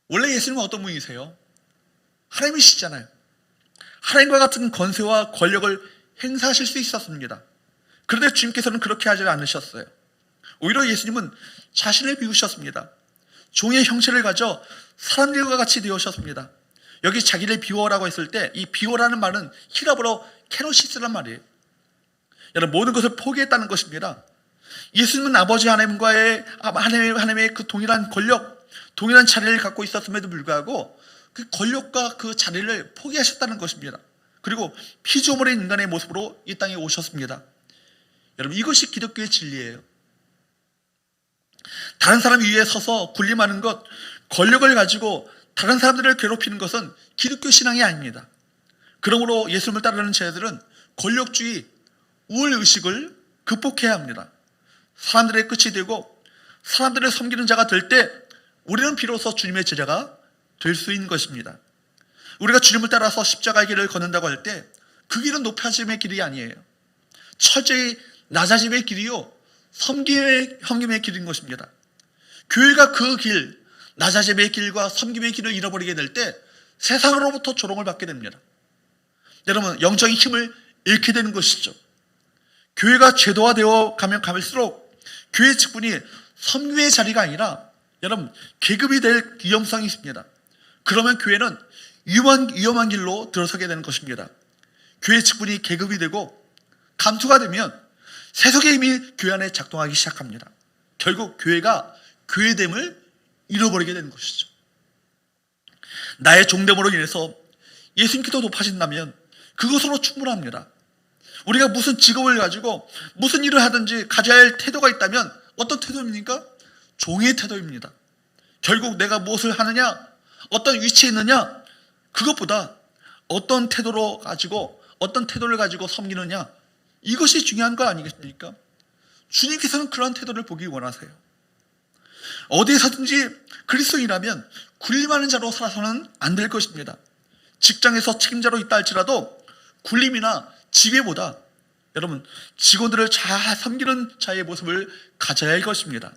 원래 예수님은 어떤 분이세요? 하나님이시잖아요. 하나님과 같은 권세와 권력을 행사하실 수 있었습니다. 그런데 주님께서는 그렇게 하지 않으셨어요. 오히려 예수님은 자신을 비우셨습니다. 종의 형체를 가져 사람들과 같이 되으셨습니다. 여기 자기를 비워라고 했을 때 이 비워라는 말은 히라보로 케노시스란 말이에요. 여러분, 모든 것을 포기했다는 것입니다. 예수님은 아버지 하나님과의 하나님의 그 동일한 권력, 동일한 자리를 갖고 있었음에도 불구하고 그 권력과 그 자리를 포기하셨다는 것입니다. 그리고 피조물의 인간의 모습으로 이 땅에 오셨습니다. 여러분, 이것이 기독교의 진리예요. 다른 사람 위에 서서 군림하는 것, 권력을 가지고 다른 사람들을 괴롭히는 것은 기독교 신앙이 아닙니다. 그러므로 예수님을 따르는 제자들은 권력주의, 우월의식을 극복해야 합니다. 사람들의 끝이 되고 사람들을 섬기는 자가 될 때 우리는 비로소 주님의 제자가 될 수 있는 것입니다. 우리가 주님을 따라서 십자가의 길을 걷는다고 할 때 그 길은 높아짐의 길이 아니에요. 철저히 낮아짐의 길이요, 섬김의 길인 것입니다. 교회가 그 길, 낮아짐의 길과 섬김의 길을 잃어버리게 될 때 세상으로부터 조롱을 받게 됩니다. 여러분, 영적인 힘을 잃게 되는 것이죠. 교회가 제도화되어 가면 갈수록 교회 직분이 섬김의 자리가 아니라 여러분 계급이 될 위험성이 있습니다. 그러면 교회는 위험한 길로 들어서게 되는 것입니다. 교회 직분이 계급이 되고 감투가 되면 세속의 힘이 교회 안에 작동하기 시작합니다. 결국 교회가 교회됨을 잃어버리게 되는 것이죠. 나의 종됨으로 인해서 예수님께서 높아진다면 그것으로 충분합니다. 우리가 무슨 직업을 가지고 무슨 일을 하든지 가져야 할 태도가 있다면 어떤 태도입니까? 종의 태도입니다. 결국 내가 무엇을 하느냐, 어떤 위치에 있느냐, 그것보다 어떤 태도를 가지고 섬기느냐, 이것이 중요한 거 아니겠습니까? 주님께서는 그런 태도를 보기 원하세요. 어디에서든지 그리스도인이라면 군림하는 자로 살아서는 안 될 것입니다. 직장에서 책임자로 있다 할지라도 군림이나 지배보다 여러분, 직원들을 잘 섬기는 자의 모습을 가져야 할 것입니다.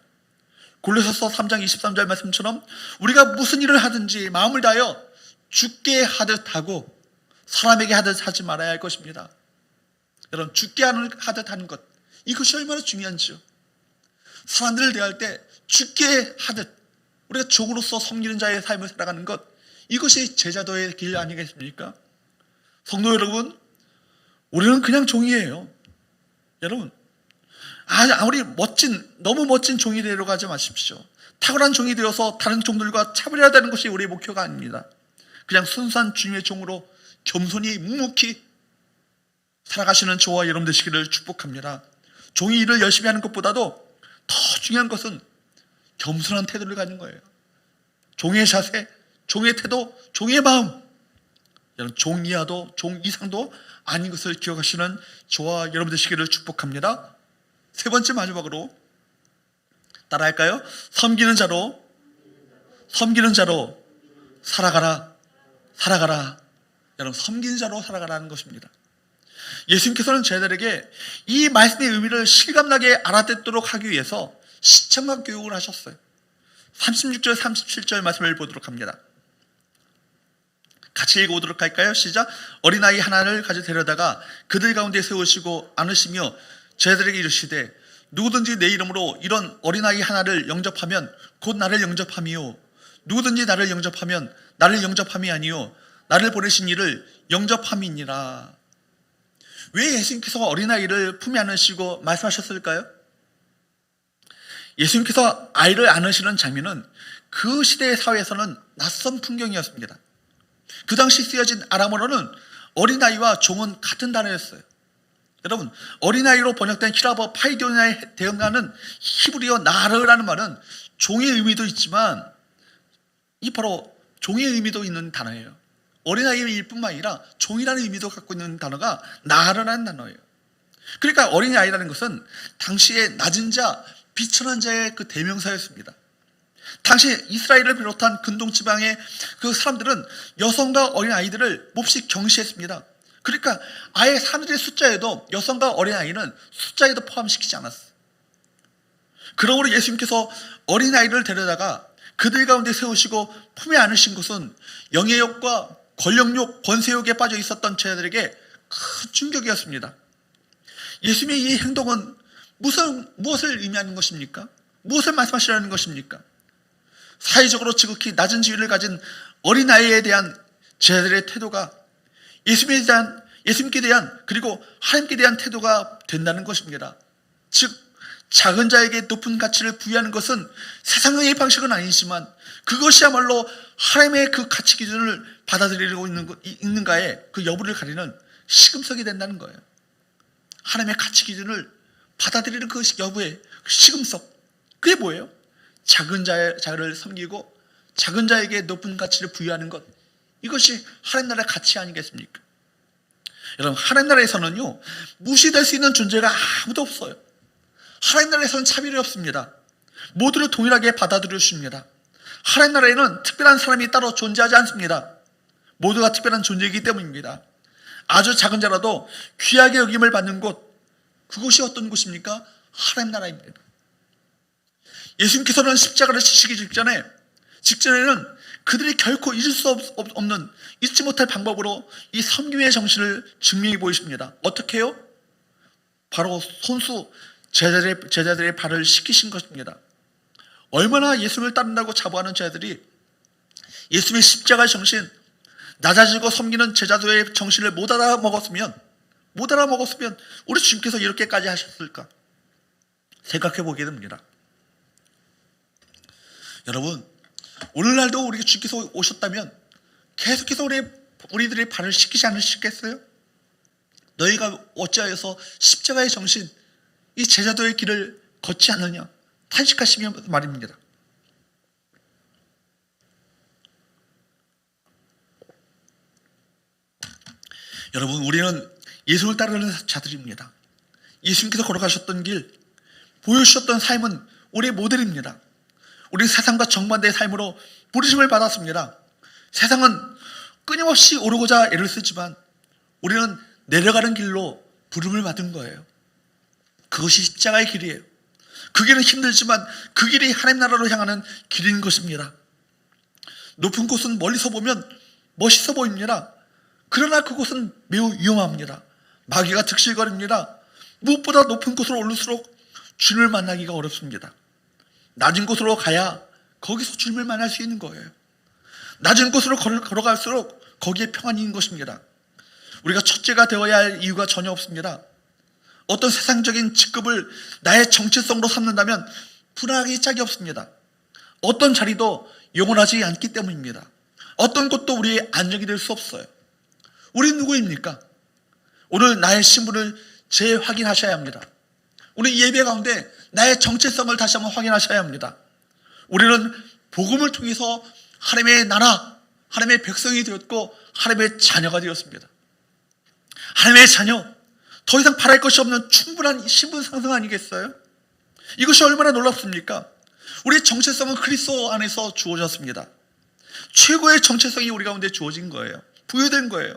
골로새서 3장 23절 말씀처럼 우리가 무슨 일을 하든지 마음을 다하여 주께 하듯 하고 사람에게 하듯 하지 말아야 할 것입니다. 여러분, 주께 하듯 하는 것, 이것이 얼마나 중요한지요. 사람들을 대할 때 주께 하듯 우리가 종으로서 섬기는 자의 삶을 살아가는 것, 이것이 제자도의 길 아니겠습니까? 성도 여러분, 우리는 그냥 종이에요. 여러분, 아무리 너무 멋진 종이 되려 가지 마십시오. 탁월한 종이 되어서 다른 종들과 차별해야 되는 것이 우리의 목표가 아닙니다. 그냥 순수한 주님의 종으로 겸손히 묵묵히 살아가시는 저와 여러분 되시기를 축복합니다. 종이 일을 열심히 하는 것보다도 더 중요한 것은 겸손한 태도를 가진 거예요. 종의 자세, 종의 태도, 종의 마음. 여러분, 종 이하도 종 이상도 아닌 것을 기억하시는 저와 여러분 되시기를 축복합니다. 세 번째, 마지막으로 따라할까요? 섬기는 자로 살아가라. 여러분, 섬기는 자로 살아가라는 것입니다. 예수님께서는 제자들에게 이 말씀의 의미를 실감나게 알아듣도록 하기 위해서 시청각 교육을 하셨어요. 36절 37절 말씀을 보도록 합니다. 같이 읽어보도록 할까요? 시작. 어린아이 하나를 가져 데려다가 그들 가운데 세우시고 안으시며 제자들에게 이르시되 누구든지 내 이름으로 이런 어린아이 하나를 영접하면 곧 나를 영접함이요 누구든지 나를 영접하면 나를 영접함이 아니요 나를 보내신 이를 영접함이니라. 왜 예수님께서 어린아이를 품에 안으시고 말씀하셨을까요? 예수님께서 아이를 안으시는 장면은 그 시대의 사회에서는 낯선 풍경이었습니다. 그 당시 쓰여진 아람어로는 어린아이와 종은 같은 단어였어요. 여러분, 어린아이로 번역된 히라버 파이디오나에 대응하는 히브리어 나르라는 말은 종의 의미도 있지만 이 바로 종의 의미도 있는 단어예요. 어린아이일 뿐만 아니라 종이라는 의미도 갖고 있는 단어가 나르라는 단어예요. 그러니까 어린아이라는 것은 당시에 낮은 자, 비천한 자의 그 대명사였습니다. 당시 이스라엘을 비롯한 근동 지방의 그 사람들은 여성과 어린아이들을 몹시 경시했습니다. 그러니까 아예 사람들의 숫자에도 여성과 어린아이는 숫자에도 포함시키지 않았어요. 그러므로 예수님께서 어린아이를 데려다가 그들 가운데 세우시고 품에 안으신 것은 영예욕과 권력욕, 권세욕에 빠져 있었던 제자들에게 큰 충격이었습니다. 예수님의 이 행동은 무엇을 의미하는 것입니까? 무엇을 말씀하시려는 것입니까? 사회적으로 지극히 낮은 지위를 가진 어린아이에 대한 제자들의 태도가 예수님께 대한 그리고 하나님께 대한 태도가 된다는 것입니다. 즉 작은 자에게 높은 가치를 부여하는 것은 세상의 방식은 아니지만 그것이야말로 하나님의 그 가치 기준을 받아들이고 있는가의 그 여부를 가리는 시금석이 된다는 거예요. 하나님의 가치 기준을 받아들이는 그 여부의 시금석, 그게 뭐예요? 작은 자를 섬기고 작은 자에게 높은 가치를 부여하는 것, 이것이 하나님 나라의 가치 아니겠습니까? 여러분, 하나님 나라에서는요 무시될 수 있는 존재가 아무도 없어요. 하나님 나라에서는 차별이 없습니다. 모두를 동일하게 받아들여 주십니다. 하나님 나라에는 특별한 사람이 따로 존재하지 않습니다. 모두가 특별한 존재이기 때문입니다. 아주 작은 자라도 귀하게 여김을 받는 곳, 그곳이 어떤 곳입니까? 하나님 나라입니다. 예수님께서는 십자가를 지시기 직전에는 그들이 결코 잊을 수 없는, 잊지 못할 방법으로 이 섬김의 정신을 증명해 보이십니다. 어떻게 해요? 바로 손수 제자들의 발을 씻기신 것입니다. 얼마나 예수님을 따른다고 자부하는 제자들이 예수님의 십자가의 정신, 낮아지고 섬기는 제자도의 정신을 못 알아먹었으면 우리 주님께서 이렇게까지 하셨을까 생각해 보게 됩니다. 여러분, 오늘날도 우리 주님께서 오셨다면 계속해서 우리들의 발을 씻기지 않으시겠어요? 너희가 어찌하여서 십자가의 정신, 이 제자도의 길을 걷지 않느냐 탄식하시며 말입니다. 여러분, 우리는 예수를 따르는 자들입니다. 예수님께서 걸어가셨던 길, 보여주셨던 삶은 우리의 모델입니다. 우리 세상과 정반대의 삶으로 부르심을 받았습니다. 세상은 끊임없이 오르고자 애를 쓰지만 우리는 내려가는 길로 부름을 받은 거예요. 그것이 십자가의 길이에요. 그 길은 힘들지만 그 길이 하나님 나라로 향하는 길인 것입니다. 높은 곳은 멀리서 보면 멋있어 보입니다. 그러나 그곳은 매우 위험합니다. 마귀가 득실거립니다. 무엇보다 높은 곳으로 오를수록 주님을 만나기가 어렵습니다. 낮은 곳으로 가야 거기서 주님을 만날 수 있는 거예요. 낮은 곳으로 걸어갈수록 거기에 평안이 있는 것입니다. 우리가 첫째가 되어야 할 이유가 전혀 없습니다. 어떤 세상적인 직급을 나의 정체성으로 삼는다면 불안하기 짝이 없습니다. 어떤 자리도 영원하지 않기 때문입니다. 어떤 곳도 우리의 안정이 될 수 없어요. 우리 누구입니까? 오늘 나의 신분을 재확인하셔야 합니다. 오늘 이 예배 가운데 나의 정체성을 다시 한번 확인하셔야 합니다. 우리는 복음을 통해서 하나님의 나라, 하나님의 백성이 되었고 하나님의 자녀가 되었습니다. 하나님의 자녀, 더 이상 바랄 것이 없는 충분한 신분 상승 아니겠어요? 이것이 얼마나 놀랍습니까? 우리의 정체성은 그리스도 안에서 주어졌습니다. 최고의 정체성이 우리 가운데 주어진 거예요. 부여된 거예요.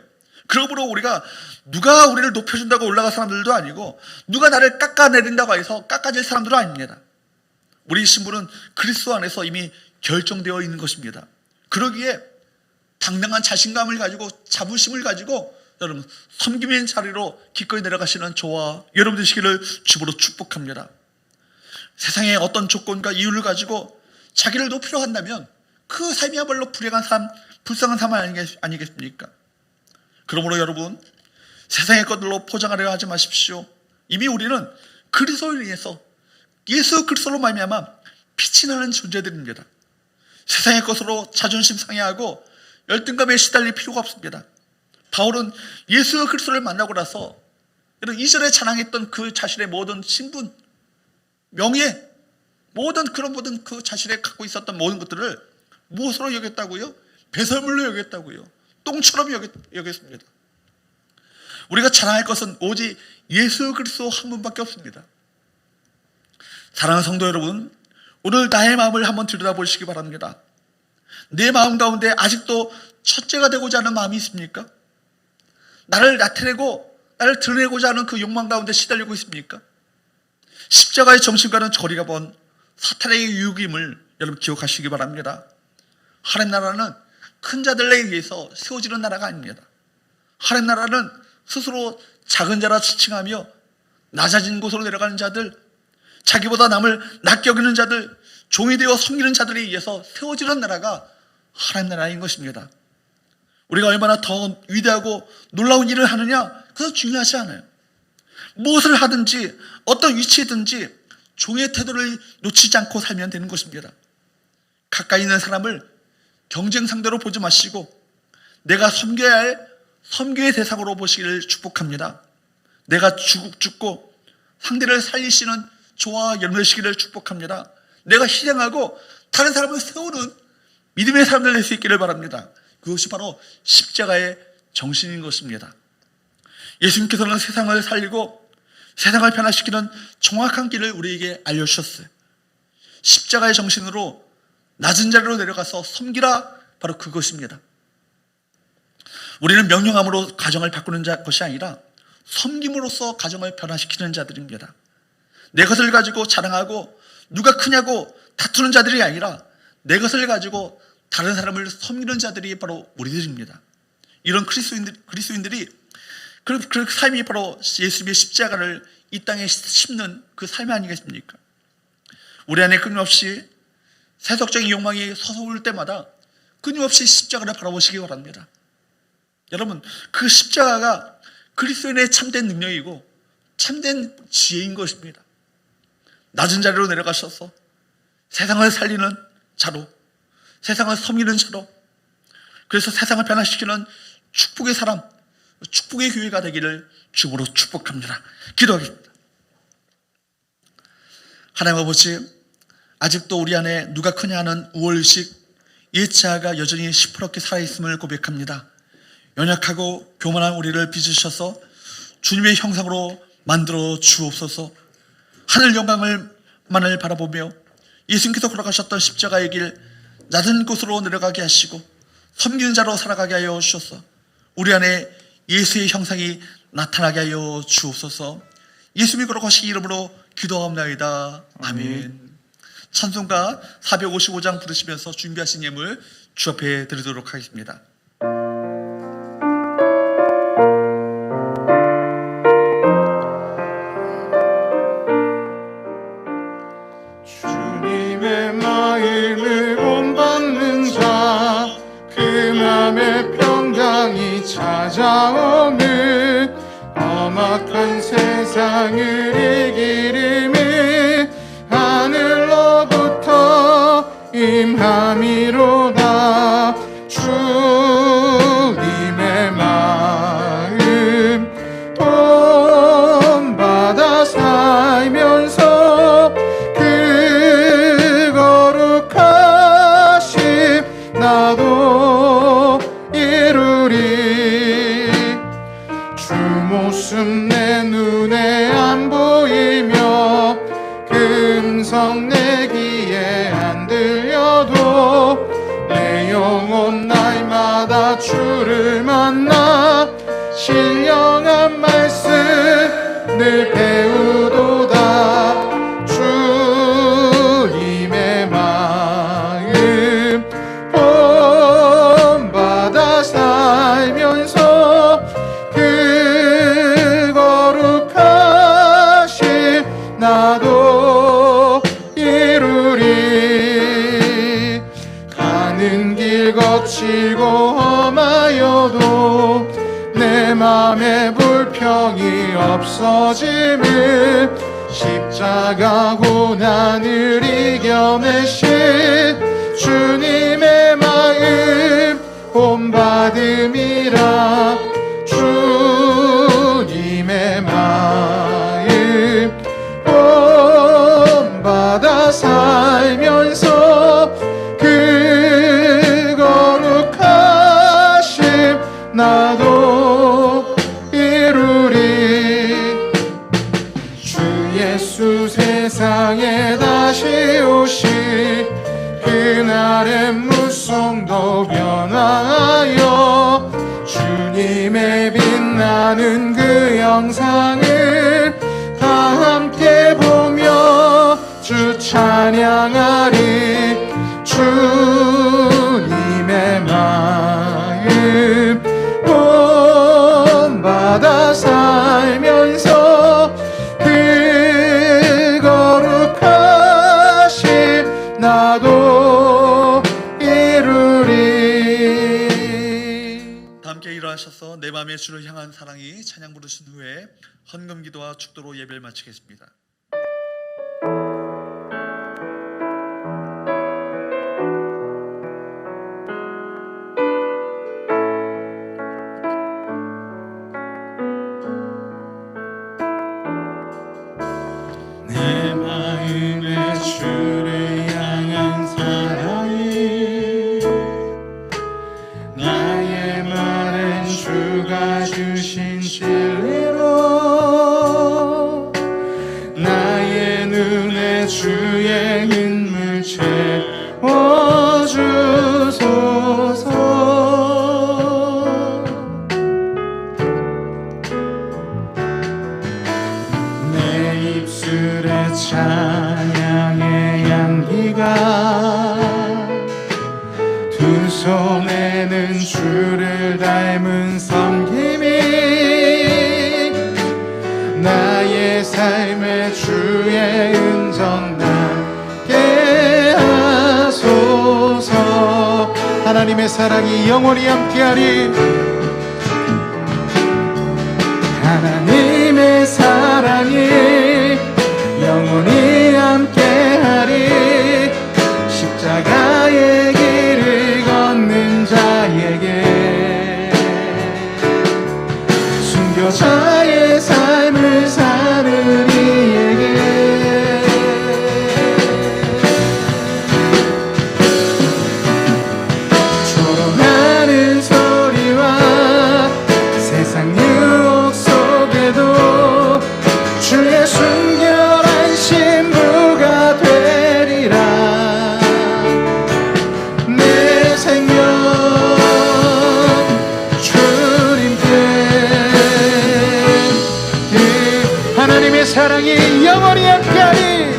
그러므로 우리가 누가 우리를 높여준다고 올라갈 사람들도 아니고 누가 나를 깎아내린다고 해서 깎아질 사람들도 아닙니다. 우리 신분은 그리스도 안에서 이미 결정되어 있는 것입니다. 그러기에 당당한 자신감을 가지고 자부심을 가지고 여러분 섬김의 자리로 기꺼이 내려가시는 저와 여러분 되시기를 주보로 축복합니다. 세상의 어떤 조건과 이유를 가지고 자기를 높이려 한다면 그 삶이야말로 불행한 삶, 불쌍한 삶 아니겠습니까? 그러므로 여러분 세상의 것들로 포장하려 하지 마십시오. 이미 우리는 그리스도를 위해서 예수 그리스도로 말미암아 빛이 나는 존재들입니다. 세상의 것으로 자존심 상해하고 열등감에 시달릴 필요가 없습니다. 바울은 예수 그리스도를 만나고 나서 이전에 자랑했던 그 자신의 모든 신분, 명예, 모든 그 자신의 갖고 있었던 모든 것들을 무엇으로 여겼다고요? 배설물로 여겼다고요. 똥처럼 여겼습니다. 우리가 자랑할 것은 오직 예수 그리스도 한 분밖에 없습니다. 사랑하는 성도 여러분, 오늘 나의 마음을 한번 들여다보시기 바랍니다. 내 마음 가운데 아직도 첫째가 되고자 하는 마음이 있습니까? 나를 나타내고 나를 드러내고자 하는 그 욕망 가운데 시달리고 있습니까? 십자가의 정신과는 거리가 먼 사탄의 유혹임을 여러분 기억하시기 바랍니다. 하나님 나라는 큰 자들에 의해서 세워지는 나라가 아닙니다. 하나님 나라는 스스로 작은 자라 지칭하며 낮아진 곳으로 내려가는 자들, 자기보다 남을 낮게 여기는 자들, 종이 되어 섬기는 자들에 의해서 세워지는 나라가 하나님 나라인 것입니다. 우리가 얼마나 더 위대하고 놀라운 일을 하느냐, 그것은 중요하지 않아요. 무엇을 하든지 어떤 위치에든지 종의 태도를 놓치지 않고 살면 되는 것입니다. 가까이 있는 사람을 경쟁 상대로 보지 마시고 내가 섬겨야 할 섬겨의 대상으로 보시기를 축복합니다. 내가 죽고 상대를 살리시는 저와 여러분 되시기를 축복합니다. 내가 실행하고 다른 사람을 세우는 믿음의 사람들 될 수 있기를 바랍니다. 그것이 바로 십자가의 정신인 것입니다. 예수님께서는 세상을 살리고 세상을 변화시키는 정확한 길을 우리에게 알려주셨어요. 십자가의 정신으로 낮은 자리로 내려가서 섬기라, 바로 그것입니다. 우리는 명령함으로 가정을 바꾸는 것이 아니라 섬김으로써 가정을 변화시키는 자들입니다. 내 것을 가지고 자랑하고 누가 크냐고 다투는 자들이 아니라 내 것을 가지고 다른 사람을 섬기는 자들이 바로 우리들입니다. 이런 그리스도인들이 그 삶이 바로 예수님의 십자가를 이 땅에 심는 그 삶이 아니겠습니까? 우리 안에 끊임없이 세속적인 욕망이 솟아올 때마다 끊임없이 십자가를 바라보시기 바랍니다. 여러분, 그 십자가가 그리스도인의 참된 능력이고 참된 지혜인 것입니다. 낮은 자리로 내려가셔서 세상을 살리는 자로, 세상을 섬기는 자로, 그래서 세상을 변화시키는 축복의 사람, 축복의 교회가 되기를 주으로 축복합니다. 기도하겠습니다. 하나님 아버지, 아직도 우리 안에 누가 크냐 하는 우월의식, 옛자아가 여전히 시퍼렇게 살아있음을 고백합니다. 연약하고 교만한 우리를 빚으셔서 주님의 형상으로 만들어 주옵소서. 하늘 영광을만을 바라보며 예수님께서 걸어가셨던 십자가의 길 낮은 곳으로 내려가게 하시고 섬기는 자로 살아가게 하여 주셔서 우리 안에 예수의 형상이 나타나게 하여 주옵소서. 예수님 거룩하신 이름으로 기도하옵나이다. 아멘. 찬송가 455장 부르시면서 준비하신 예물 주 앞에 드리도록 하겠습니다. 주님의 마음을 본받는 자, 그 맘에 평강이 찾아오는 험악한 세상을 이기림이 하늘로부터 임함이로다. 주님의 마음 본받아 살면서 그 거룩하심 나도 이루리. 주 모습 내 눈에 안 보이며 그 음성 내 귀에 안 들려도 내 영혼 날마다 주를 만나 신령한 말씀 늘 배우도다. 주님의 마음 본받아 살면서 그 거룩하심 나도 이루리. 가는 길 거칠고 험하여도 내 맘에 불평이 없어짐을 십자가 고난을 이겨내신 주님의 마음 본받음이라. 주님의 마음 본받아 살면서 그 거룩하심 나도 이루리. 주 예수 세상에 다시 오시 그날의 무성도 변화하여 주님의 빛나는 그 영상을 다 함께 보며 주 찬양하리. 주님의 마음 본받아 살면서 그 거룩하심 나도 이루리. 다 함께 일어나셔서 내 마음의 주를 향한 사랑이 찬양 부르신 후에 헌금 기도와 축도로 예배를 마치겠습니다. 내 마음의 주를 향한 사랑이 나의 말은 주가 주신 진리로 나의 눈에 주의 눈물 채워주소서. 내 입술에 찬양의 향기가 두 손에는 주를 닮은 섬김이 나의 삶의 주의 은정 남게 하소서. 하나님의 사랑이 영원히 함께하리. 하나님의 사랑이 영원히 함께하리. 십자가의 길을 걷는 자에게 순교자의 삶을 사는 이에게 조롱하는 소리와 세상 유혹 속에도 영원히 함께하리.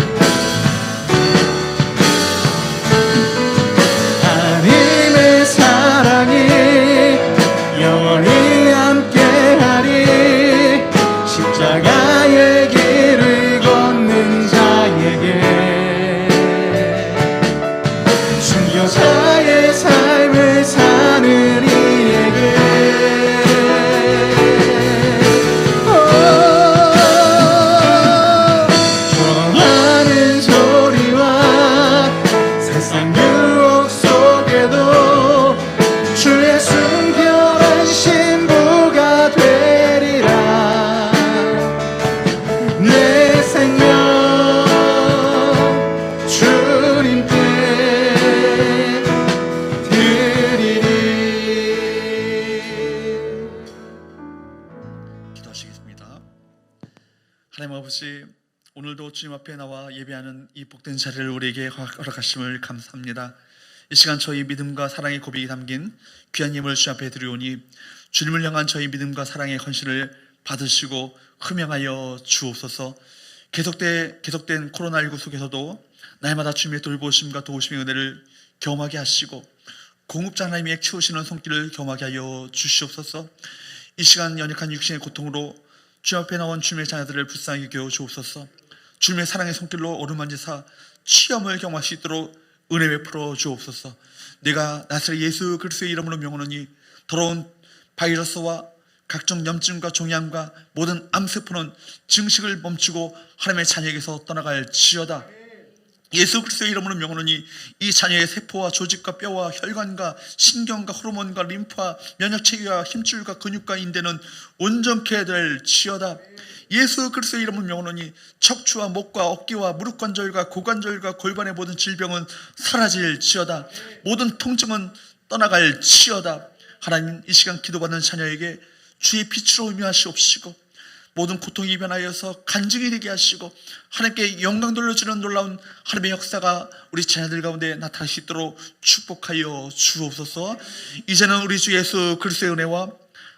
하나님의 사랑이 영원히 함께하리. 십자가의 길을 걷는 자에게 순교자의 삶을 사는 이에게 좋아하는 소리와 세상 유혹 속에도 주의 순결한 신부가 되리라. 내 생명 주님께 드리리. 기도하시겠습니다. 하나님 아버지, 오늘도 주님 앞에 나와 예배하는 이 복된 자리를 우리에게 허락하심을 감사합니다. 이 시간 저희 믿음과 사랑의 고백이 담긴 귀한 예물을 주님 앞에 드리오니 주님을 향한 저희 믿음과 사랑의 헌신을 받으시고 흠양하여 주옵소서. 계속된 코로나19 속에서도 날마다 주님의 돌보심과 도우심의 은혜를 경험하게 하시고 공급자 하나님의 키우시는 손길을 경험하게 하여 주시옵소서. 이 시간 연약한 육신의 고통으로 주님 앞에 나온 주님의 자녀들을 불쌍히 여겨 주옵소서. 주님의 사랑의 손길로 오르만지사 취함을 경험할 수 있도록 은혜 베풀어 주옵소서. 내가 나사렛 예수 그리스도의 이름으로 명하노니 더러운 바이러스와 각종 염증과 종양과 모든 암세포는 증식을 멈추고 하나님의 자녀에게서 떠나갈 지어다. 예수 그리스도의 이름으로 명하노니 이 자녀의 세포와 조직과 뼈와 혈관과 신경과 호르몬과 림프와 면역체계와 힘줄과 근육과 인대는 온전케 될 지어다. 예수 그리스도의 이름으로 명하노니 척추와 목과 어깨와 무릎 관절과 고관절과 골반의 모든 질병은 사라질 지어다. 모든 통증은 떠나갈 지어다. 하나님, 이 시간 기도받는 자녀에게 주의 빛으로 임하시옵시고 모든 고통이 변하여서 간증이 되게 하시고 하나님께 영광 돌려주는 놀라운 하나님의 역사가 우리 자녀들 가운데 나타날 수 있도록 축복하여 주옵소서. 이제는 우리 주 예수 그리스도의 은혜와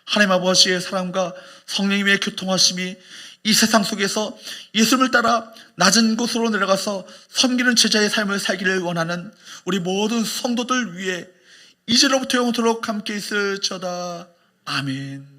하나님 아버지의 사랑과 성령님의 교통하심이 이 세상 속에서 예수님을 따라 낮은 곳으로 내려가서 섬기는 제자의 삶을 살기를 원하는 우리 모든 성도들 위해 이제로부터 영원토록 함께 있을지어다. 아멘.